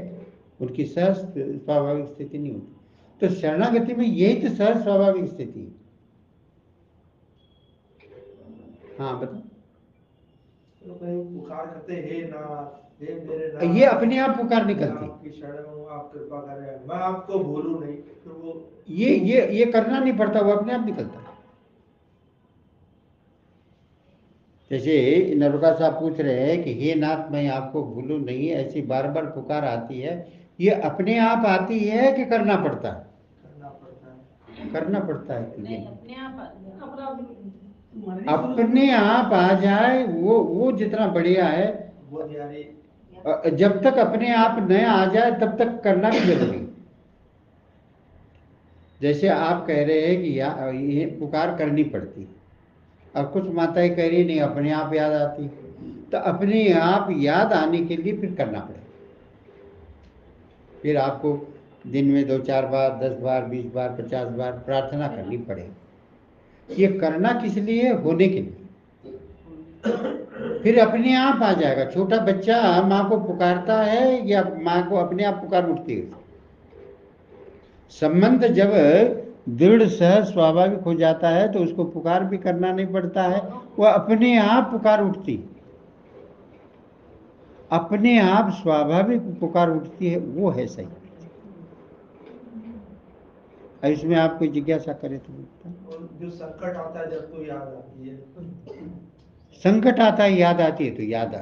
उनकी सहज स्वाभाविक स्थिति नहीं होती। तो शरणागति में यही तो सहज स्वाभाविक स्थिति है। हाँ बताओ। तो कहीं पुकार करते, हे नाथ, हे मेरे नाथ, ये अपने आप पुकार निकलती है। आपकी शरण हूँ, आप कृपा करें, मैं आपको भूलूं नहीं। तो वो ये करना नहीं पड़ता, वो अपने आप निकलता है। जैसे नरोका साहब पूछ रहे हैं कि हे नाथ मैं आपको भूलूं नहीं, ऐसी बार बार पुकार आती है, ये अपने आप आती है कि करना पड़ता है? करना पड़ता है। करना पड़ता है कि नहीं, अपने आप अपने आप आ जाए, वो जितना बढ़िया है। वो यानी जब तक अपने आप न आ जाए तब तक करना भी जरूरी है। जैसे आप कह रहे हैं कि ये पुकार करनी पड़ती, अब कुछ माताएं कह रही नहीं अपने आप याद आती, तो अपने आप याद आने के लिए फिर करना पड़ेगा। फिर आपको दिन में 2-4 बार, 10 बार, 20 बार, 50 बार प्रार्थना करनी पड़ेगी। ये करना किस लिए? होने के लिए। फिर अपने आप आ जाएगा। छोटा बच्चा माँ को पुकारता है या माँ को अपने आप पुकार उठती है? संबंध जब दृढ़ सहज स्वाभाविक हो जाता है तो उसको पुकार भी करना नहीं पड़ता है, वो अपने आप पुकार उठती है, अपने आप स्वाभाविक पुकार उठती है। वो है सही। इसमें आप कोई जिज्ञासा करे तो बताओ। और जो संकट आता है जब तो याद आती है। संकट आता है, याद आती है, तो याद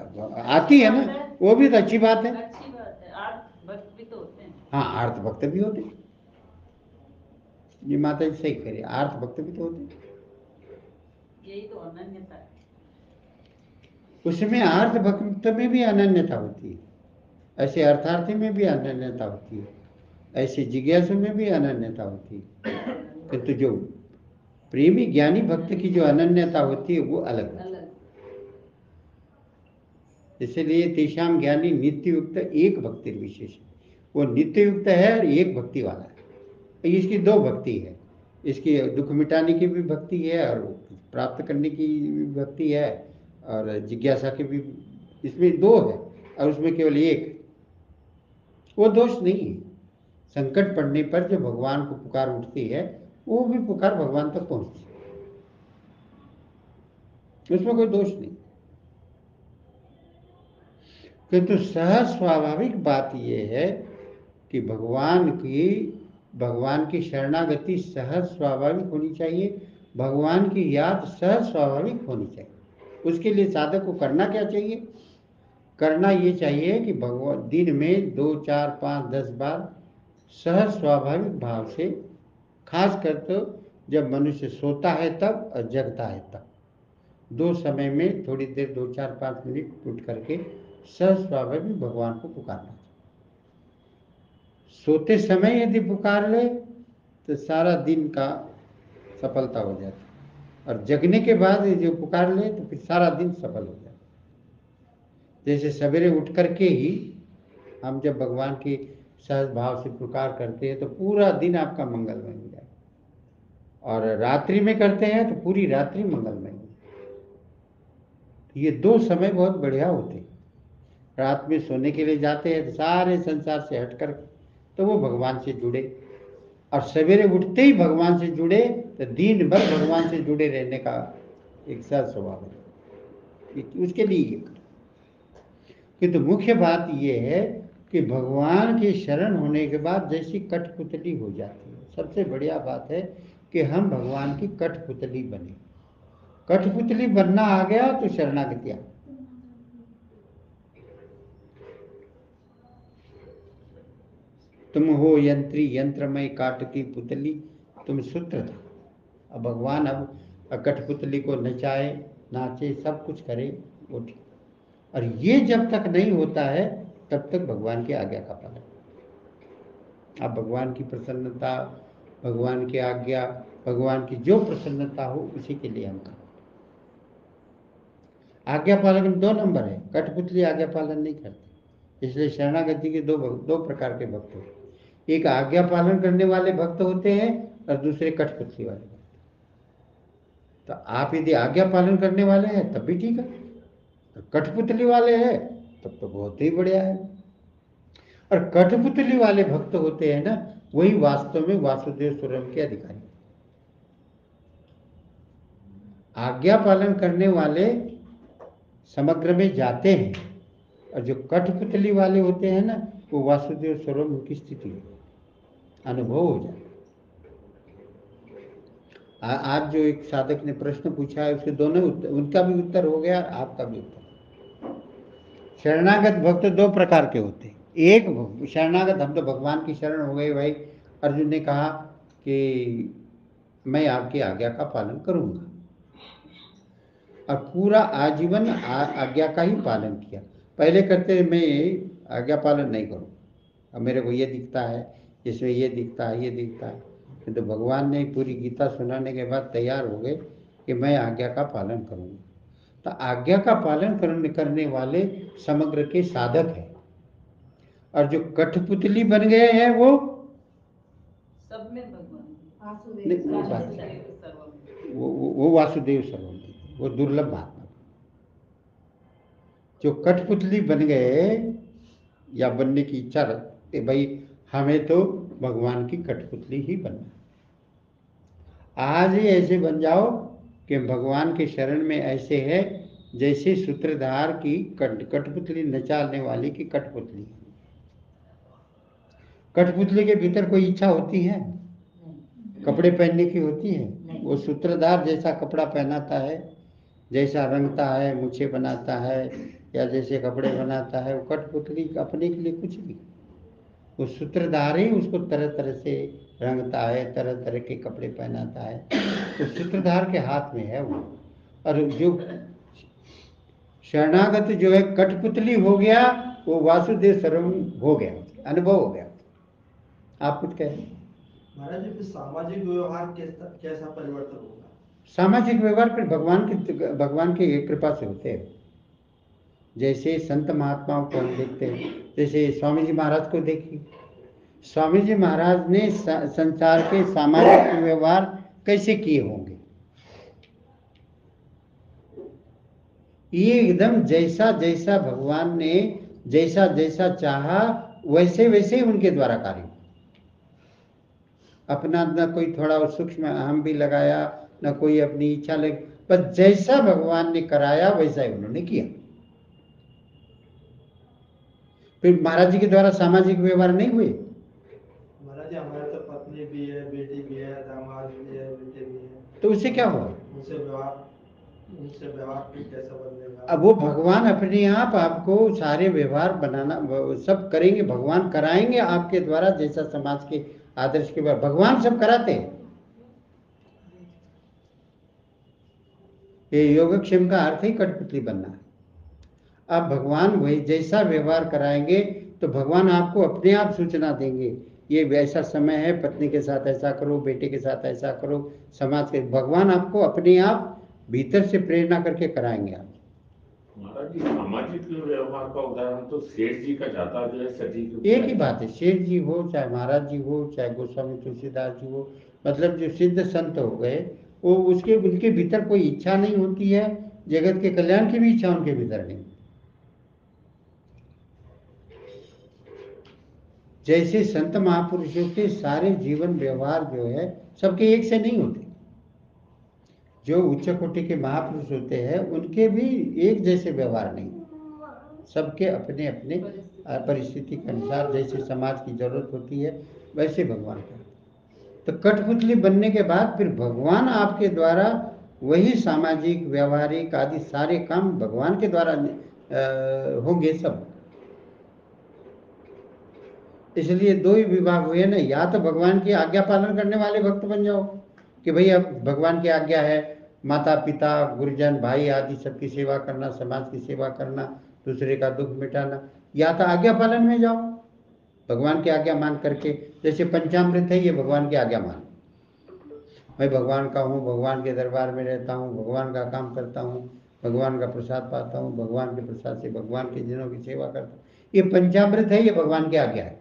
आती है ना, वो भी तो अच्छी बात है। अच्छी बात है। आर्थ भक्त भी तो होते हैं। हाँ, आर्थ भक्त भी होते हैं। ये माता जी सही करे, आर्थ भक्त भी तो होते हैं। यही तो अनन्यता है। उसमें आर्थ भक्त में भी अनन्यता होती है, ऐसे अर्थार्थी में भी अनन्यता होती है, ऐसे जिज्ञासु में भी अनन्यता होती है। किंतु जो प्रेमी ज्ञानी भक्त की जो अनन्यता होती है वो अलग है। इसलिए तेषाम ज्ञानी नित्य युक्त एक भक्ति विशेष, वो नित्य युक्त है और एक भक्ति वाला है। इसकी दो भक्ति है, इसकी दुख मिटाने की भी भक्ति है और प्राप्त करने की भी भक्ति है और जिज्ञासा की भी। इसमें दो है और उसमें केवल एक, वो दोष नहीं है। संकट पड़ने पर जो भगवान को पुकार उठती है, वो भी पुकार भगवान तक पहुंचती है, उसमें कोई दोष नहीं। किंतु सहज स्वाभाविक बात यह है कि भगवान की शरणागति सहज स्वाभाविक होनी चाहिए, भगवान की याद सहज स्वाभाविक होनी चाहिए। उसके लिए साधक को करना क्या चाहिए? करना ये चाहिए कि भगवान दिन में 2, 4, 5, 10 बार सहज स्वाभाविक भाव से, खास कर तो जब मनुष्य सोता है तब और जगता है तब, दो समय में थोड़ी देर 2, 4, 5 मिनट उठ करके सहज स्वाभाविक भगवान को पुकारना। सोते समय यदि पुकार ले तो सारा दिन का सफलता हो जाती है, और जगने के बाद जो पुकार ले तो फिर सारा दिन सफल हो जाता है। जैसे सवेरे उठ करके ही हम जब भगवान की सहज भाव से पुकार करते हैं तो पूरा दिन आपका मंगलमय हो जाए, और रात्रि में करते हैं तो पूरी रात्रि मंगलमय हो जाए। ये दो समय बहुत बढ़िया होते हैं। रात में सोने के लिए जाते हैं तो सारे संसार से हटकर तो वो भगवान से जुड़े, और सवेरे उठते ही भगवान से जुड़े तो दिन भर भगवान से जुड़े रहने का एक सहज स्वभाव है, उसके लिए ये करो। किंतु मुख्य बात ये है कि भगवान की शरण होने के बाद जैसी कठपुतली हो जाती है, सबसे बढ़िया बात है कि हम भगवान की कठपुतली बने। कठपुतली बनना आ गया तो शरणागति आ गई। तुम हो यंत्री यंत्रमय काट की पुतली, तुम सूत्र था। अब भगवान अब कठपुतली को नचाए नाचे सब कुछ करे, वो ठीक। और ये जब तक नहीं होता है तब तक भगवान की आज्ञा का पालन। अब भगवान की प्रसन्नता, भगवान की आज्ञा, भगवान की जो प्रसन्नता हो उसी के लिए हम करें। आज्ञा पालन 2 नंबर है, कठपुतली आज्ञा पालन नहीं करते। इसलिए शरणागति के दो प्रकार के भक्त होते हैं। एक आज्ञा पालन करने वाले भक्त होते हैं और दूसरे कठपुतली वाले भक्त। तो आप यदि आज्ञा पालन करने वाले हैं तब भी ठीक है, तो कठपुतली वाले हैं तब तो बहुत ही बढ़िया है। और कठपुतली वाले भक्त होते हैं ना, वही वास्तव में वासुदेव स्वरूप के अधिकारी। आज्ञा पालन करने वाले समग्र में जाते हैं और जो कठपुतली वाले होते हैं ना, वो वासुदेव स्वरूप की स्थिति है, अनुभव हो जाए। आज जो एक साधक ने प्रश्न पूछा है उसके दोनों उत्तर, उनका भी उत्तर हो गया और आपका भी उत्तर। शरणागत भक्त 2 प्रकार के होते हैं। एक शरणागत, हम तो भगवान की शरण हो गए भाई। अर्जुन ने कहा कि मैं आपकी आज्ञा का पालन करूंगा और पूरा आजीवन आज्ञा का ही पालन किया। पहले करते मैं आज्ञा पालन नहीं करूँ, अब मेरे को ये दिखता है, इसमें ये दिखता है, ये दिखता है। तो भगवान ने पूरी गीता सुनाने के बाद तैयार हो गए कि मैं आज्ञा का पालन करूंगा। तो आज्ञा का पालन करने वाले समग्र के साधक हैं, और जो कठपुतली बन गए हैं वो सब में भगवान नहीं, वो वासुदेव सर्वम, वो दुर्लभ महात्मा। जो कठपुतली बन गए या बनने की इच्छा रखते, भाई हमें तो भगवान की कठपुतली ही बनना, आज ही ऐसे बन जाओ कि भगवान के शरण में ऐसे है जैसे सूत्रधार की कठपुतली नचाने वाले की कठपुतली। कठपुतली के भीतर कोई इच्छा होती है? कपड़े पहनने की होती है? वो सूत्रधार जैसा कपड़ा पहनाता है, जैसा रंगता है, मुछे बनाता है या जैसे कपड़े बनाता है, वो कठपुतली अपने के लिए कुछ नहीं। वो सूत्रधार ही उसको तरह तरह से रंगता है, तरह तरह के कपड़े पहनाता है, तो सूत्रधार के हाथ में है वो। और जो शरणागत जो है कठपुतली हो गया, वो वासुदेव सर्वम हो गया, अनुभव हो गया। आप कुछ कहें? महाराज जी, फिर सामाजिक व्यवहार कैसा परिवर्तन होगा? सामाजिक व्यवहार फिर भगवान की कृपा से होते हैं। जैसे संत महात्माओं को हम देखते हैं, जैसे स्वामी जी महाराज को देखिए। स्वामी जी महाराज ने संसार के सामाजिक व्यवहार कैसे किए होंगे? ये एकदम जैसा जैसा भगवान ने जैसा जैसा चाहा वैसे वैसे ही उनके द्वारा कार्य। अपना न कोई थोड़ा सूक्ष्म अहम भी लगाया, न कोई अपनी इच्छा लगी, पर जैसा भगवान ने कराया वैसा ही उन्होंने किया। फिर महाराज जी के द्वारा सामाजिक व्यवहार नहीं हुए? महाराज जी, हमारे तो पत्नी भी है, बेटी भी है, दामाद भी है, बेटे भी है, तो उससे क्या हुआ? उनसे व्यवहार फिर कैसा बदलेगा? अब वो भगवान अपने आप आपको सारे व्यवहार बनाना सब करेंगे, भगवान कराएंगे आपके द्वारा, जैसा समाज के आदर्श के बाद भगवान सब कराते हैं। ये योगक्षेम का अर्थ ही कठपुतली बनना है। अब भगवान वही जैसा व्यवहार कराएंगे तो भगवान आपको अपने आप सूचना देंगे, ये ऐसा समय है, पत्नी के साथ ऐसा करो, बेटे के साथ ऐसा करो, समाज के भगवान आपको अपने आप भीतर से प्रेरणा करके कराएंगे आप। महाराज जी, सामाजिक व्यवहार का उदाहरण तो सेठ जी का जाता जो है सटीक एक ही बात है, सेठ जी हो चाहे महाराज जी हो चाहे गोस्वामी तुलसीदास जी हो, मतलब जो सिद्ध संत हो गए, वो उनके भीतर कोई इच्छा नहीं होती है, जगत के कल्याण की भी इच्छा उनके भीतर नहीं। जैसे संत महापुरुषों के सारे जीवन व्यवहार जो है सबके एक से नहीं होते। जो उच्च कोटि के महापुरुष होते हैं उनके भी एक जैसे व्यवहार नहीं, सबके अपने अपने परिस्थिति के अनुसार जैसे समाज की जरूरत होती है वैसे भगवान का। तो कठपुतली बनने के बाद फिर भगवान आपके द्वारा वही सामाजिक व्यवहारिक आदि सारे काम भगवान के द्वारा होंगे सब। इसलिए दो ही विभाग हुए ना, या तो भगवान की आज्ञा पालन करने वाले भक्त बन जाओ कि भाई अब भगवान की आज्ञा है माता पिता गुरुजन भाई आदि सबकी सेवा करना, समाज की सेवा करना, दूसरे का दुख मिटाना, या तो आज्ञा पालन में जाओ भगवान की आज्ञा मान करके। जैसे पंचामृत है, ये भगवान की आज्ञा मान, मैं भगवान का हूँ, भगवान के दरबार में रहता हूँ, भगवान का काम करता हूँ, भगवान का प्रसाद पाता हूँ, भगवान के प्रसाद से भगवान के जनों की सेवा करता हूँ, ये पंचामृत है, ये भगवान की आज्ञा है।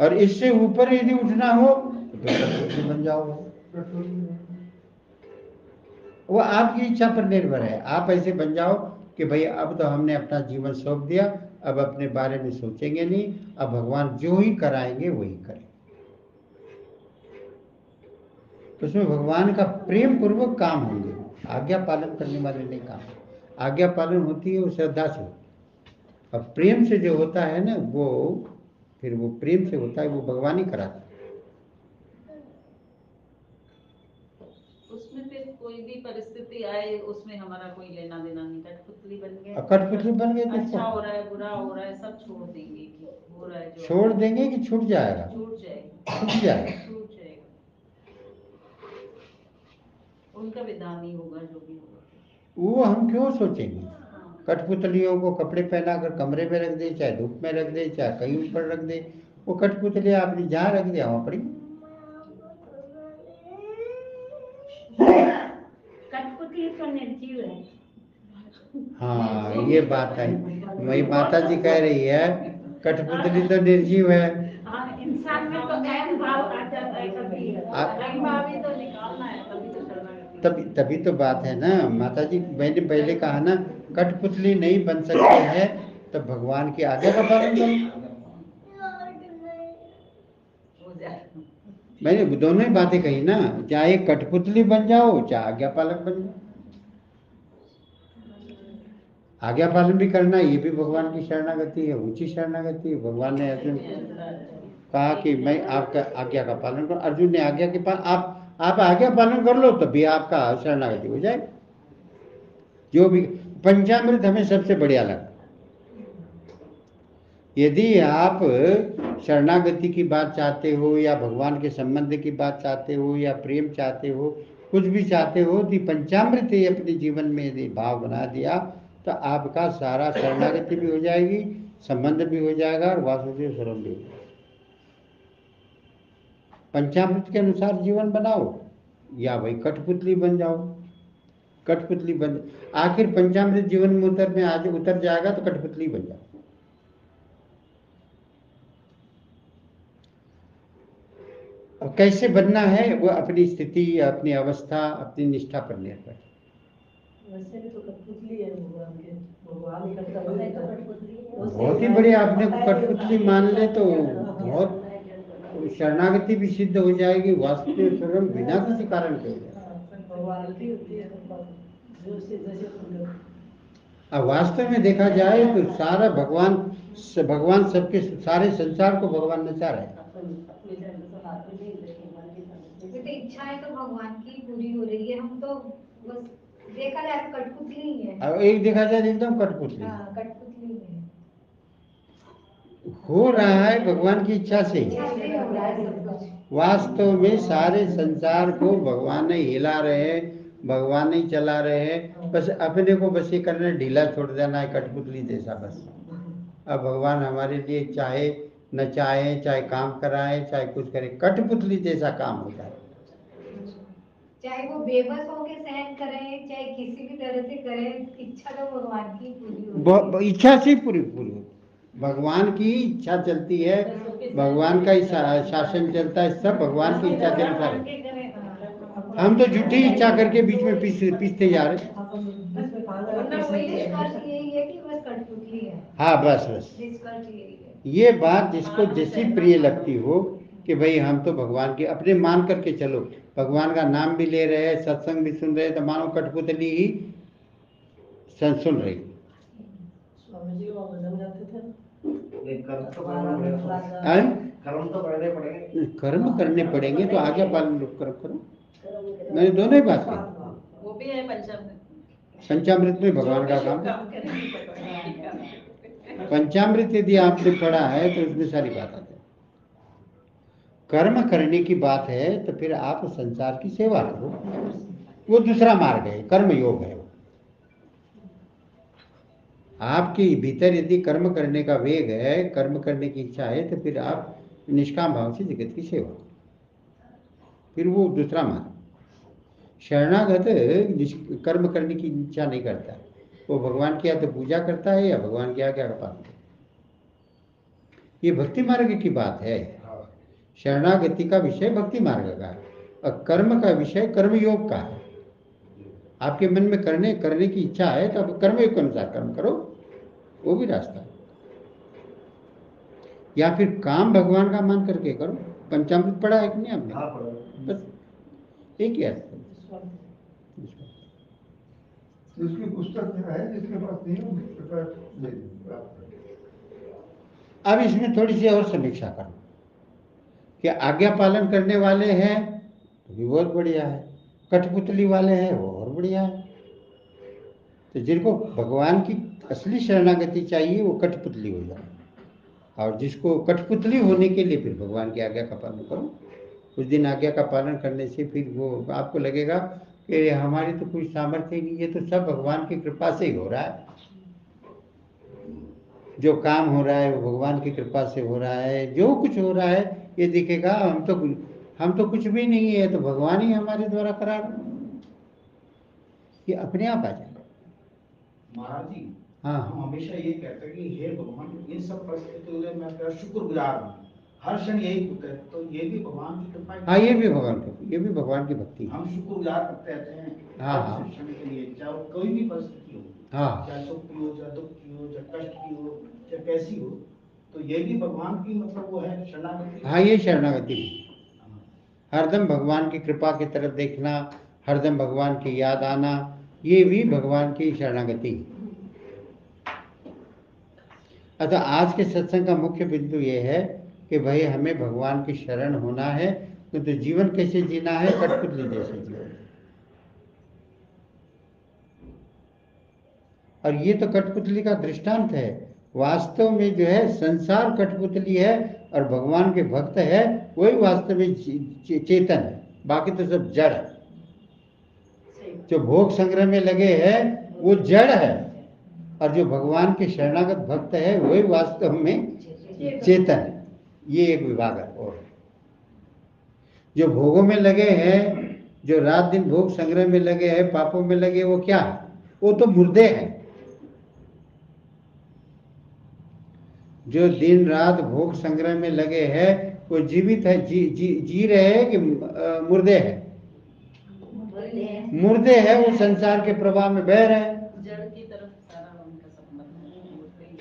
और इससे ऊपर यदि उठना हो तो बन जाओ, वो आपकी इच्छा पर निर्भर है। आप ऐसे बन जाओ कि भाई अब तो हमने अपना जीवन सौंप दिया, अब अपने बारे में सोचेंगे नहीं, अब भगवान जो ही कराएंगे वही करें। तो उसमें भगवान का प्रेम पूर्वक काम होंगे, आज्ञा पालन करने वाले नहीं काम। आज्ञा पालन होती है वो श्रद्धा से, अब प्रेम से जो होता है ना वो फिर वो प्रेम से होता है, वो भगवान ही कराता है। उसमें फिर कोई भी परिस्थिति आए उसमें हमारा कोई लेना देना नहीं, कठपुतली बन गए, कठपुतली बन गए तो अच्छा हो रहा है बुरा हो रहा है सब छोड़ देंगे कि हो रहा है जो छोड़ देंगे कि छूट जाएगा, छूट जाएगा, छूट जाएगा, छूट जाएगा, उनका विधान ही होगा जो भी होगा। वो हम क्यों सोचेंगे। कठपुतलियों को कपड़े पहनाकर कमरे में रख दे, चाहे धूप में रख दे, चाहे कहीं ऊपर रख दे, वो कठपुतली आपने जहाँ रख दिया वहाँ पड़ी। कठपुतली तो निर्जीव है। हाँ ये बात है, वही माता जी कह रही है कठपुतली तो निर्जीव है। इंसान में तो अहम भाव आ जाता है, कभी अहम भाव ही तो निकालना है, तभी तो शरणागति। तभी तो बात है ना, माता जी मैंने पहले कहा ना कठपुतली नहीं बन सकते हैं तो भगवान की आज्ञा का पालन करो। मैंने दोनों ही बातें कही ना, चाहे कठपुतली बन जाओ चाहे आज्ञा पालक बन जाओ। आज्ञा पालन भी करना ये भी भगवान की शरणागति है, ऊंची शरणागति है। भगवान ने अर्जुन को कहा कि मैं आपका आज्ञा का पालन करूं, अर्जुन ने आज्ञा के पालन आप आज्ञा पालन कर लो तभी आपका शरणागति हो जाए। जो भी पंचामृत हमें सबसे बढ़िया लगा। यदि आप शरणागति की बात चाहते हो या भगवान के संबंध की बात चाहते हो या प्रेम चाहते हो, कुछ भी चाहते हो, तो पंचामृत ही अपने जीवन में यदि भाव बना दिया तो आपका सारा शरणागति भी हो जाएगी, संबंध भी हो जाएगा और वासुदेव सर्वम भी हो जाएगा। पंचामृत के अनुसार जीवन बनाओ या भाई कठपुतली बन जाओ। कठपुतली बन आखिर पंचामृत जीवन में उतर जाएगा तो कठपुतली बन जाओ। अब कैसे बनना है वो अपनी स्थिति, अपनी अवस्था, अपनी निष्ठा पर निर्भर है। वैसे भी तो कठपुतली है भगवान के, भगवान ही करता है। बहुत ही बढ़िया, आपने कठपुतली मान ले तो बहुत शरणागति भी सिद्ध हो जाएगी, वासुदेव सर्वम बिना किसी कारण के हो जाएगा। भगवान की होती है अब वास्तव में देखा जाए तो सारा भगवान सबके सारे संसार को भगवान नचा रहे हैं। इच्छाएं तो भगवान की पूरी हो रही है, हम तो बस देखा जाए तो कठपुतली ही है। अब एक देखा जाए एकदम कठपुतली कठपुतली है, हो रहा है भगवान की इच्छा से। वास्तव में सारे संसार को भगवान ही हिला रहे हैं, भगवान ही चला रहे हैं, बस अपने को बस ये करना ढीला छोड़ देना है कठपुतली जैसा बस। अब भगवान हमारे लिए चाहे न चाहे, चाहे काम कराए चाहे कुछ करे, कठपुतली जैसा काम हो जाए। चाहे वो बेबस होके सहन करें, चाहे किसी भी तरह से करें, इच्छा तो भगवान की पूरी हो। इच्छा से पूरी भगवान की इच्छा चलती है, भगवान का शासन चलता है, सब भगवान की इच्छा के अनुसार। हम तो झूठी इच्छा करके बीच में पीसते जा रहे। यही है कि बस कठपुतली है। हाँ बस ये बात जिसको जैसी प्रिय लगती हो कि भाई हम तो भगवान की अपने मान करके चलो, भगवान का नाम भी ले रहे हैं, सत्संग भी सुन रहे हैं, तो मानो कठपुतली ही सुन रही। स्वामी जी वहाँ भजन गाते थे। कर्म तो करना पड़ेगा। हैं? कर्म तो करने पड़ेंगे। कर्म करने पड़ेंगे तो आज्ञा पालन कर्म करो। मैंने दोनों ही बात की। वो भी है पंचामृत। पंचामृत में भगवान का काम, काम करेंगे भगवान की काम करेंगे। पंचामृत यदि आपने पढ़ा है तो उसमें सारी बात आती है। कर्म करने की बात है तो फिर आप संसार की सेवा करो, वो दूसरा मार्ग है, कर्म योग है। आपके भीतर यदि कर्म करने का वेग है, कर्म करने की इच्छा है, तो फिर आप निष्काम भाव से जगत की सेवा करो, फिर वो दूसरा मार्ग। शरणागत कर्म करने की इच्छा नहीं करता, वो भगवान की या तो पूजा करता है या भगवान की आज्ञा का पालन करता है। ये भक्ति मार्ग की बात है। शरणागति का विषय भक्ति मार्ग का है और कर्म का विषय कर्मयोग का है। आपके मन में करने की इच्छा है तो आप कर्मयोग के अनुसार कर्म करो, वो भी रास्ता है। या फिर काम भगवान का मान करके करो। पंचामृत पढ़ा है कि नहीं आपने? हाँ पढ़ा। बस एक ही अर्थ है। जिसकी पुस्तक में है, जिसके पास नहीं है उसकी प्रकार ले प्राप्त करें। अब इसमें थोड़ी सी और समीक्षा करो कि आज्ञा पालन करने वाले हैं तो भी बहुत बढ़िया है, कठपुतली वाले हैं वो और बढ़िया है। तो जिनको भगवान की असली शरणागति चाहिए वो कठपुतली हो जाए, और जिसको कठपुतली होने के लिए फिर भगवान की आज्ञा का पालन करो। उस दिन आज्ञा का पालन करने से फिर वो आपको लगेगा कि हमारी तो कोई सामर्थ्य ही नहीं, ये तो सब भगवान की कृपा से ही हो रहा है। जो काम हो रहा है वो भगवान की कृपा से हो रहा है। जो कुछ हो रहा है ये दिखेगा हम तो कुछ भी नहीं है, तो भगवान ही हमारे द्वारा करा रहे हैं। ये अपने आप आ जाए। महाराज जी, हाँ। हम हमेशा ये कहते हैं कि हे भगवान, इन सब परिस्थितियों में मैं तेरा शुक्रगुजार हूँ, हर क्षण यही होता है। तो ये भी भगवान की कृपा है। हाँ, ये भी भगवान की भक्ति है। हम शुक्रगुजार करते रहते हैं हाँ, हर हाँ। क्षण के लिए, चाहे वो कोई भी परिस्थिति हो, हाँ। चाहे सुख की हो, चाहे दुख की हो, चाहे कष्ट की हो, चाहे कैसी हो। तो ये भी भगवान की मतलब वो है शरणागति। हाँ, ये शरणागति है। हरदम भगवान की कृपा की तरफ देखना, हरदम भगवान की याद आना, ये भी भगवान की शरणागति है। अतः आज के सत्संग का मुख्य बिंदु ये है कि भाई हमें भगवान की शरण होना है, तो जीवन कैसे जीना है? कठपुतली जैसे जीवन। और ये तो कठपुतली का दृष्टांत है। वास्तव में जो है संसार कठपुतली है और भगवान के भक्त है वही वास्तव में चेतन है, बाकी तो सब जड़ है। जो भोग संग्रह में लगे हैं वो जड़ है, और जो भगवान के शरणागत भक्त है वही वास्तव में चेतन है। ये एक विभाग है। और जो भोगों में लगे हैं, जो रात दिन भोग संग्रह में लगे हैं, पापों में लगे, वो क्या है? वो तो मुर्दे हैं। जो दिन रात भोग संग्रह में लगे हैं वो जीवित है, जी रहे हैं कि मुर्दे हैं? मुर्दे है, वो संसार के प्रवाह में बह रहे हैं। जड़ की तरफ सारा उनका संबंध।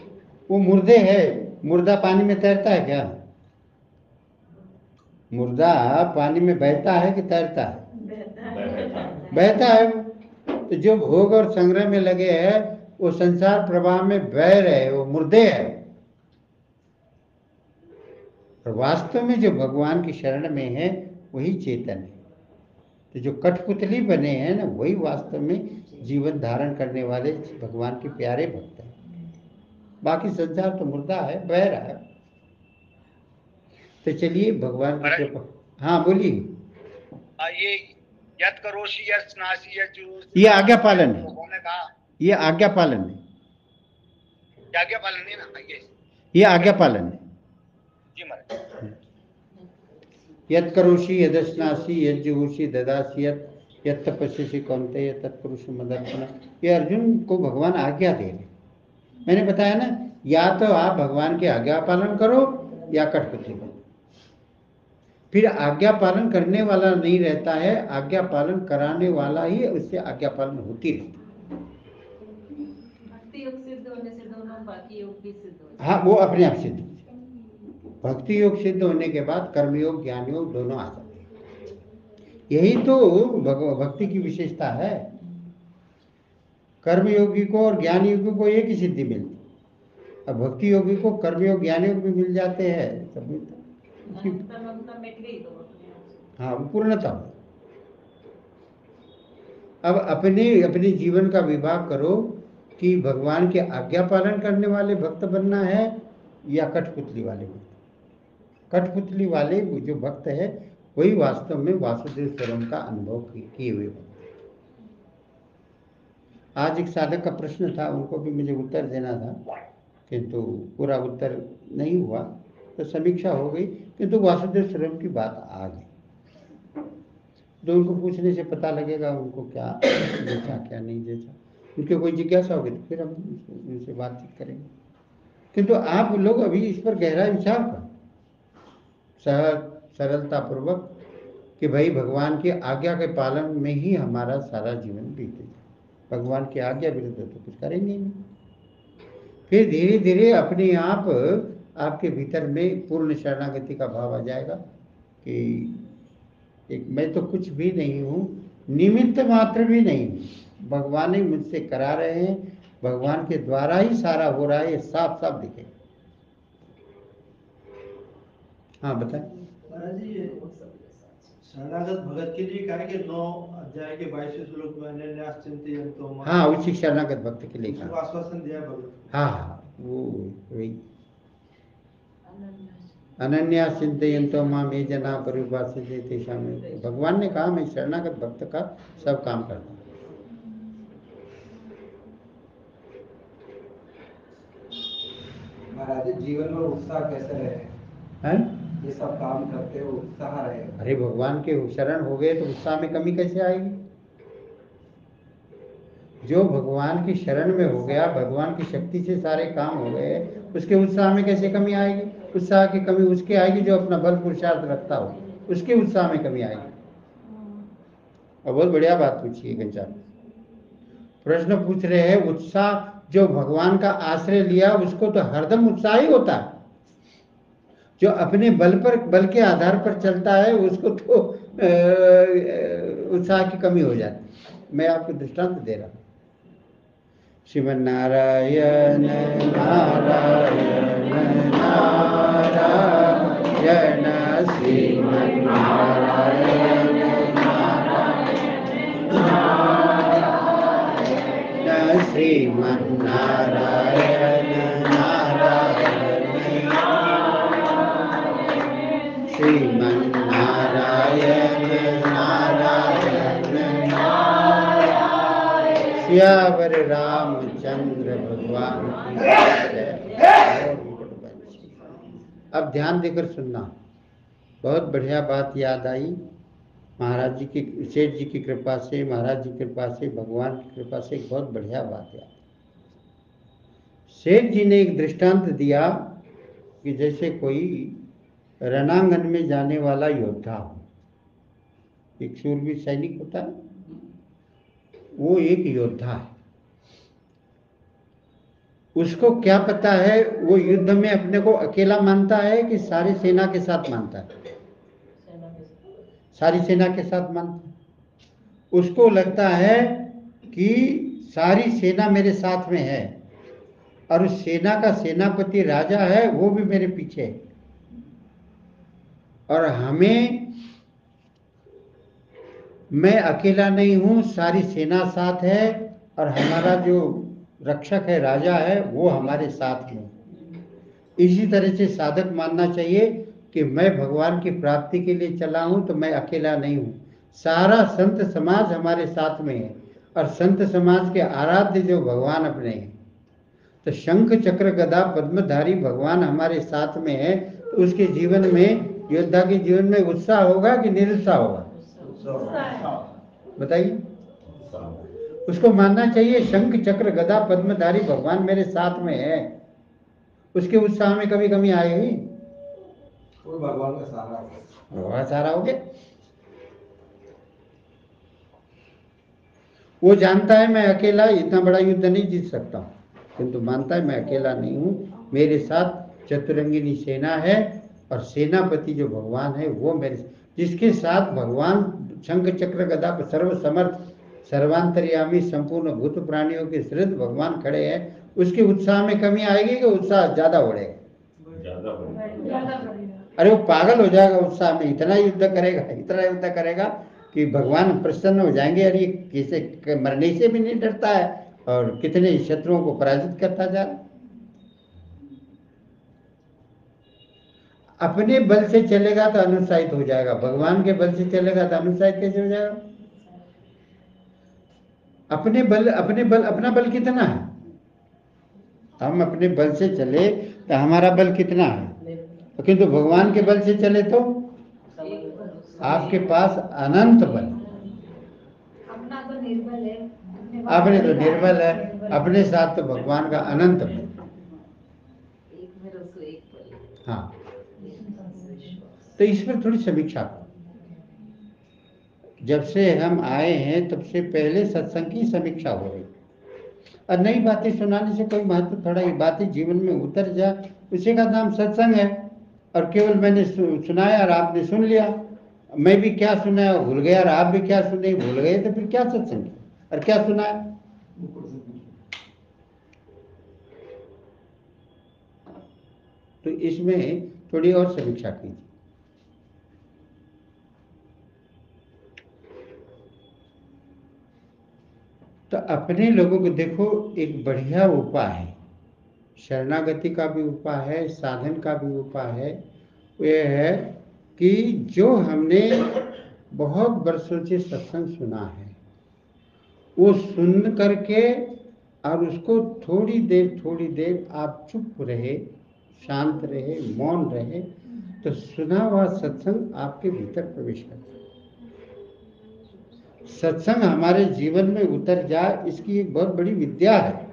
वो मुर्दे है। मुर्दा पानी में तैरता है क्या? मुर्दा पानी में बहता है कि तैरता है? बहता है। तो जो भोग और संग्रह में लगे हैं वो संसार प्रवाह में बह रहे हैं, वो मुर्दे हैं। और वास्तव में जो भगवान की शरण में है वही चेतन है। तो जो कठपुतली बने हैं ना, वही वास्तव में जीवन धारण करने वाले भगवान के प्यारे भक्त हैं। बाकी संसार तो मुर्दा है, बह रहा है। तो चलिए भगवान की कृपा। हाँ बोलिए। ये यत करोषि यत स्नासि यत जुहोषि, ये आज्ञा पालन है। उन्होंने कहा ये आज्ञा पालन है। आज्ञा पालन नहीं ना, ये आज्ञा पालन है। जी महाराज। यत करोषि यदस्नासि यत जुहोषि ददासि यत तपस्यसि कौन्तेय तत्कुरुषु मदर्पण। ये अर्जुन को भगवान आज्ञा दे रहे। मैंने बताया ना, या तो आप भगवान की आज्ञा पालन करो या कठपुतली बनो। फिर आज्ञा पालन करने वाला नहीं रहता है, आज्ञा पालन कराने वाला ही उससे आज्ञा पालन होती रहती है। भक्ति योग सिद्ध होने से दोनों बाकी योग भी सिद्ध हो जाते हैं। हाँ, वो अपने आप सिद्ध। भक्ति योग सिद्ध होने के बाद कर्मयोग ज्ञान योग दोनों आ जाते हैं। यही तो भक्ति की विशेषता है। कर्मयोगी को और ज्ञान योगी को एक ही सिद्धि मिलती, अब भक्ति योगी को कर्मयोग ज्ञान योग भी मिल जाते हैं, सब मिलता है। मिट गई तो अपने आप से। हाँ, वो पूर्णता हो। अब अपने अपने जीवन का विभाग करो कि भगवान के आज्ञा पालन करने वाले भक्त बनना है या कठपुतली वाले भक्त। कठपुतली वाले जो भक्त है वही वास्तव में वासुदेव स्वरूप का अनुभव किए हुए भक्त। आज एक साधक का प्रश्न था, उनको भी मुझे उत्तर देना था, किंतु पूरा उत्तर नहीं हुआ, तो समीक्षा हो गई, किंतु वासुदेव स्वरूप की बात आ गई। तो उनको पूछने से पता लगेगा उनको क्या जैसा क्या नहीं जैसा, उनके कोई जिज्ञासा होगी तो फिर हम उनसे बातचीत करेंगे। किंतु आप लोग अभी इस पर गहरा विचार करो, सरलता पूर्वक, कि भाई भगवान की आज्ञा के पालन में ही हमारा सारा जीवन बीतेगा। भगवान की आज्ञा विरुद्ध तो कुछ करेंगे नहीं। फिर धीरे धीरे अपने आप आपके भीतर में पूर्ण शरणागति का भाव आ जाएगा कि एक मैं तो कुछ भी नहीं हूँ, निमित्त मात्र भी नहीं हूँ, भगवान ही मुझसे करा रहे हैं, भगवान के द्वारा ही सारा हो रहा है, ये साफ साफ दिखेगा। हाँ बताएं। महाराज जी, शरणागत भगत के लिए कहा कि 9 अध्याय के 22वें श्लोक में अनन्यास चिंतयन्तो मां। हाँ, उसी शरणागत भक्त के लिए कहा। आश्वासन दिया भगत। हाँ, वो वही अनन्यास चिंतयन्तो मां ये जना परिभाषिते तेषां में। भगवान ने कहा मैं शरणागत भक्त का सब काम करता हूँ। महाराज जीवन में उत्साह कैसे रहे हैं? ये सब काम करते हो उत्साह रहे। अरे भगवान के शरण हो गए तो उत्साह में कमी कैसे आएगी? जो भगवान की शरण में हो गया, भगवान की शक्ति से सारे काम हो गए, उसके उत्साह में कैसे कमी आएगी? उत्साह की कमी उसके आएगी जो अपना बल पुरुषार्थ रखता हो, उसके उत्साह में कमी आएगी। और बहुत बढ़िया बात पूछी है घनश्याम। प्रश्न पूछ रहे हैं, उत्साह जो भगवान का आश्रय लिया उसको तो हरदम उत्साह ही होता है, जो अपने बल के आधार पर चलता है उसको तो उत्साह की कमी हो जाती है। मैं आपको दृष्टांत दे रहा हूँ। श्रीमन नारायण नारायण नारायण श्रीमन नारायण नारायण श्रीमन नारायण नारायण श्रीमन नारायण नारायण सियावर रामचंद्र भगवान की जय। अब ध्यान देकर सुनना, बहुत बढ़िया बात याद आई। महाराज जी की, सेठ जी की कृपा से, महाराज जी की कृपा से, भगवान की कृपा से एक बहुत बढ़िया बात याद। सेठ जी ने एक दृष्टांत दिया कि जैसे कोई रणांगन में जाने वाला योद्धा हो, एक शूरवीर सैनिक होता है, वो एक योद्धा है। उसको क्या पता है वो युद्ध में अपने को अकेला मानता है कि सारी सेना के साथ मानता है? सारी सेना के साथ मानता है। उसको लगता है कि सारी सेना मेरे साथ में है और उस सेना का सेनापति राजा है, वो भी मेरे पीछे है, और मैं अकेला नहीं हूं, सारी सेना साथ है, और हमारा जो रक्षक है, राजा है, वो हमारे साथ में। इसी तरह से साधक मानना चाहिए कि मैं भगवान की प्राप्ति के लिए चला हूं तो मैं अकेला नहीं हूं, सारा संत समाज हमारे साथ में है, और संत समाज के आराध्य जो भगवान अपने हैं, तो शंख चक्र गदा पद्मधारी भगवान हमारे साथ में है, तो उसके जीवन में, योद्धा के जीवन में उत्साह होगा कि निरुत्साह होगा? बताइए। उसको मानना चाहिए शंख चक्र गदा पद्मधारी भगवान मेरे साथ में है, उसके उत्साह में कभी कमी आएगी? वो भगवान का सहारा है। भगवान सहारा हो गया। वो जानता है मैं अकेला इतना बड़ा युद्ध नहीं जीत सकता, किंतु मानता है मैं अकेला नहीं हूं, मेरे साथ चतुरंगिनी सेना है, और सेनापति जो भगवान है वो मेरे, जिसके साथ भगवान शंख चक्र गदा सर्व समर्थ सर्वांतर्यामी संपूर्ण भूत प्राणियों के श्रेष्ठ भगवान खड़े हैं, उसके उत्साह में कमी आएगी कि उत्साह ज्यादा बढ़ेगा? ज्यादा बढ़ेगा। अरे वो पागल हो जाएगा उत्साह में, इतना युद्ध करेगा कि भगवान प्रसन्न हो जाएंगे। अरे ये कैसे मरने से भी नहीं डरता है और कितने शत्रुओं को पराजित करता जा रहा है। अपने बल से चलेगा तो अनुत्साहित हो जाएगा, भगवान के बल से चलेगा तो अनुत्साहित कैसे हो जाएगा? अपना बल कितना है? हम अपने बल से चले तो हमारा बल कितना है, किंतु भगवान के बल से चले तो आपके पास अनंत बल। अपना तो निर्बल है, अपने तो निर्बल है, अपने साथ तो भगवान का अनंत बल। हाँ, तो इस पर थोड़ी समीक्षा करो। जब से हम आए हैं तब से पहले सत्संग की समीक्षा हो रही, और नई बातें सुनाने से कोई महत्व थोड़ा, ये बातें जीवन में उतर जाए उसी का नाम सत्संग है। और केवल मैंने सुनाया और आपने सुन लिया, मैं भी क्या सुनाया भूल गया और आप भी क्या सुने भूल गए, तो फिर क्या सत्संग है और क्या सुनाया? तो इसमें थोड़ी और समीक्षा कीजिए। तो अपने लोगों को देखो, एक बढ़िया उपाय है, शरणागति का भी उपाय है, साधन का भी उपाय है। वह है कि जो हमने बहुत वर्षों से सत्संग सुना है वो सुन करके और उसको थोड़ी देर आप चुप रहे, शांत रहे, मौन रहे, तो सुना हुआ सत्संग आपके भीतर प्रवेश करता है। सत्संग हमारे जीवन में उतर जाए, इसकी एक बहुत बड़ी विद्या है।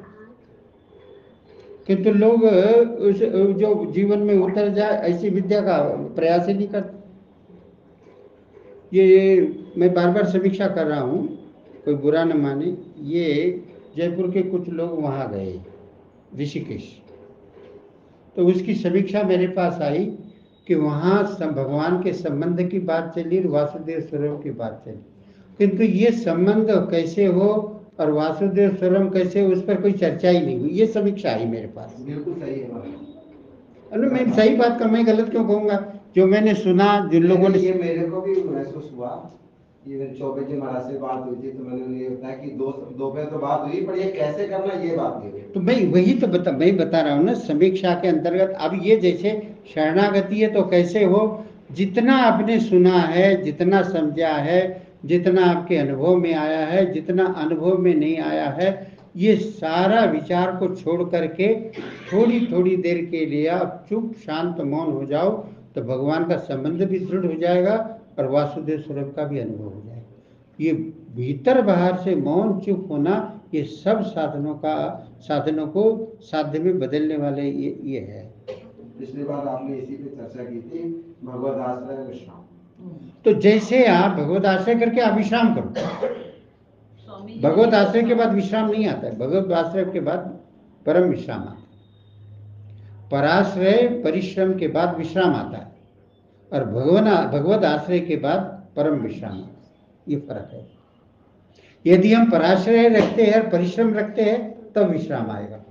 किंतु लोग उस जो जीवन में उतर जाए ऐसी विद्या का प्रयास ही नहीं करते। ये मैं बार बार समीक्षा कर रहा हूँ, कोई बुरा न माने। ये जयपुर के कुछ लोग वहाँ गए ऋषिकेश, तो उसकी समीक्षा मेरे पास आई कि वहाँ भगवान के संबंध की बात चली और वासुदेव स्वरूप की बात चली, किंतु ये संबंध कैसे हो और वासुदेव स्वरूप कैसे हो, उस पर कोई चर्चा ही नहीं हुई। ये समीक्षा आई मेरे पास। बिल्कुल सही है। अरे मैं सही बात का मैं गलत क्यों कहूँगा? जो मैंने सुना, जिन लोगों ने, ये मेरे को भी महसूस हुआ। ये चौबे जी महाराज से बात हुई थी तो मैंने उन्हें बताया कि दो पे तो बात हुई, पर ये कैसे करना ये बात नहीं हुई। तो मैं वही तो बता रहा हूँ ना, समीक्षा के अंतर्गत। अब ये जैसे शरणागति है तो कैसे हो, जितना आपने सुना है, जितना समझा है, जितना आपके अनुभव में आया है, जितना अनुभव में नहीं आया है, ये सारा विचार को छोड़ करके थोड़ी देर के लिए आप चुप शांत मौन हो जाओ, तो भगवान का संबंध भी दृढ़ हो जाएगा और वासुदेव स्वरूप का भी अनुभव हो जाएगा। ये भीतर बाहर से मौन चुप होना, ये सब साधनों को साध्य में बदलने वाले ये है। पिछली बार आपने इसी पे चर्चा की थी, भगवद आश्रय विश्राम। तो जैसे आप भगवत आश्रय करके आप विश्राम करो, भगवत आश्रय के बाद विश्राम नहीं आता है, भगवत आश्रय के बाद परम विश्राम आता है। पराश्रय परिश्रम के बाद विश्राम आता है और भगवत आश्रय के बाद परम विश्राम आता है। ये फर्क है। यदि हम पराश्रय रखते हैं और परिश्रम रखते हैं तब विश्राम आएगा,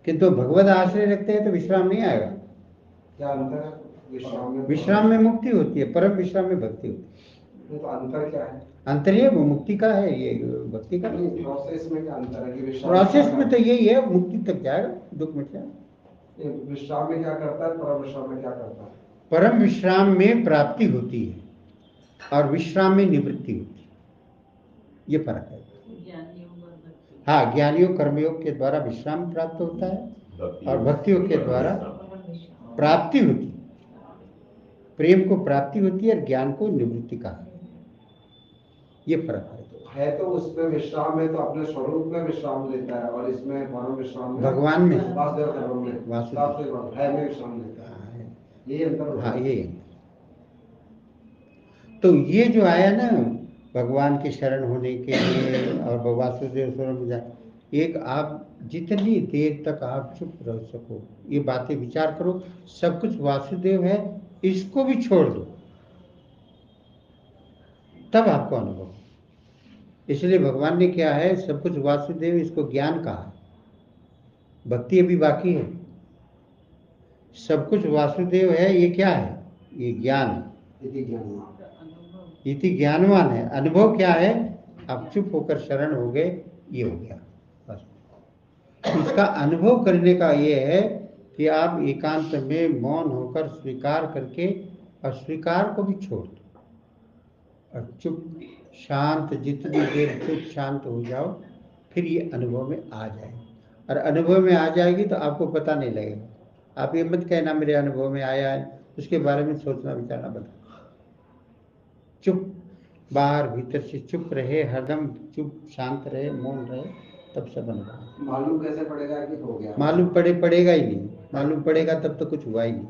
किंतु भगवत आश्रय रखते हैं तो विश्राम नहीं आएगा। क्या अंतर है? विश्राम में मुक्ति होती है, परम विश्राम में भक्ति होती है। तो अंतर क्या है? अंतर ये वो मुक्ति का है, ये भक्ति का नहीं। प्रोसेस में क्या अंतर है? कि प्रोसेस में तो यही है, मुक्ति तक जाएगा, दुख मिट जाएगा। विश्राम में क्या करता है, परम विश्राम में क्या करता है? परम विश्राम में प्राप्ति होती है और विश्राम में निवृत्ति होती है, ये फर्क है। हाँ, ज्ञानियों कर्मयोग के द्वारा विश्राम प्राप्त होता है और भक्तियों के द्वारा प्राप्ति होती है। प्रेम को प्राप्ति होती है और ज्ञान को निवृत्ति का, ये फर्क है। तो उसमें विश्राम में तो अपने स्वरूप में विश्राम लेता है और इसमें परम विश्राम में भगवान में है में विश्राम लेता है। ये अंतर। हाँ, ये तो ये जो आया ना भगवान की शरण होने के लिए और वासुदेव स्वरूप, एक आप जितनी देर तक आप चुप रह सको ये बातें विचार करो। सब कुछ वासुदेव है, इसको भी छोड़ दो, तब आपको अनुभव। इसलिए भगवान ने क्या है, सब कुछ वासुदेव, इसको ज्ञान कहा। भक्ति अभी बाकी है। सब कुछ वासुदेव है, ये क्या है? ये ज्ञान है। इति ज्ञानवान है। अनुभव क्या है? आप चुप होकर शरण हो गए, ये हो गया बस। इसका अनुभव करने का ये है कि आप एकांत में मौन होकर स्वीकार करके, और स्वीकार को भी छोड़ दो और चुप शांत, जितनी देर चुप शांत हो जाओ, फिर ये अनुभव में आ जाएगी। और अनुभव में आ जाएगी तो आपको पता नहीं लगेगा। आप ये मत कहना मेरे अनुभव में आया है, उसके बारे में सोचना विचारना बता। चुप, बाहर भीतर से चुप रहे, हरदम चुप शांत रहे, मौन रहे, तब सब अनुभव। मालूम कैसे पड़ेगा कि हो गया? मालूम पड़ेगा ही नहीं। मालूम पड़ेगा तब तो कुछ हुआ ही नहीं।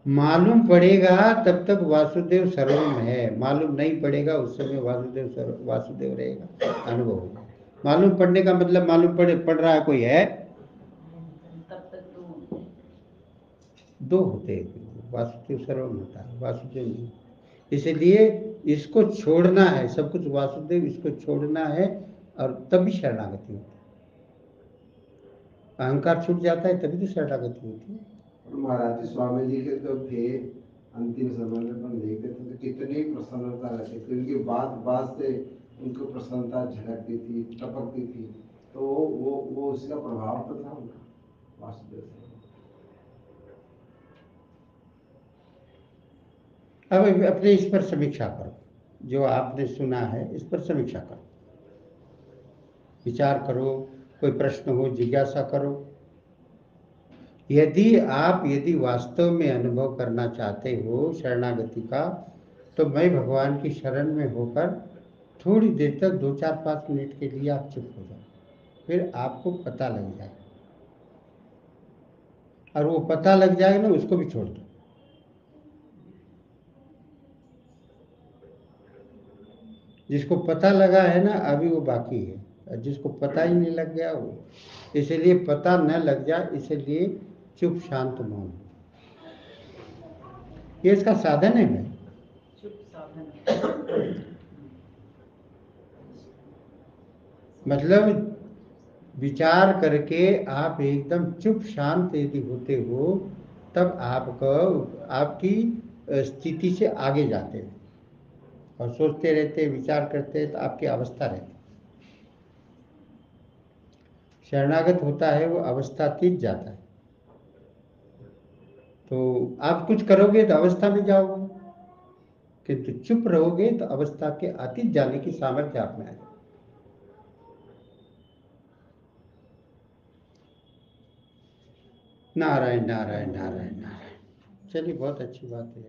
मालूम पड़ेगा तब तक वासुदेव सर्वम है। मालूम नहीं पड़ेगा उस समय वासुदेव रहेगा, अनुभव होगा। मालूम पड़ने का मतलब मालूम पड़ रहा है कोई है, तब तक दो होते हैं। वासुदेव सर्वम होता है, वासुदेव नहीं। इसलिए इसको छोड़ना है, सब कुछ वासुदेव, इसको छोड़ना है, और तभी शरणागति होती है। अहंकार छूट जाता है तभी तो शरणागति होती है। महाराज जी स्वामी जी के तो थे अंतिम समय में, अपन देखते थे तो कितनी प्रसन्नता रहती थी उनकी। बात से उनको प्रसन्नता झलकती थी, टपकती थी। तो वो उसका प्रभाव तो था उनका वासुदेव से। अब अपने इस पर समीक्षा करो, जो आपने सुना है इस पर समीक्षा करो, विचार करो, कोई प्रश्न हो जिज्ञासा करो। यदि वास्तव में अनुभव करना चाहते हो शरणागति का, तो मैं भगवान की शरण में होकर थोड़ी देर तक 2-4-5 मिनट के लिए आप चुप हो जाओ, फिर आपको पता लग जाए। और वो पता लग जाएगा ना, उसको भी छोड़ दो। जिसको पता लगा है ना, अभी वो बाकी है, और जिसको पता ही नहीं लग गया वो। इसलिए पता न लग जाए, इसलिए चुप शांत मौन, ये इसका साधन है। मैं चुप साधन। मतलब विचार करके आप एकदम चुप शांत यदि होते हो, तब आपकी स्थिति से आगे जाते हैं, और सोचते रहते, विचार करते, तो आपकी अवस्था रहती। शरणागत होता है वो अवस्थातीत जाता है। तो आप कुछ करोगे तो अवस्था में जाओगे, किंतु चुप रहोगे तो अवस्था के अतीत जाने की सामर्थ्य आप में आएगी। नारायण नारायण नारायण नारायण। चलिए, बहुत अच्छी बात है।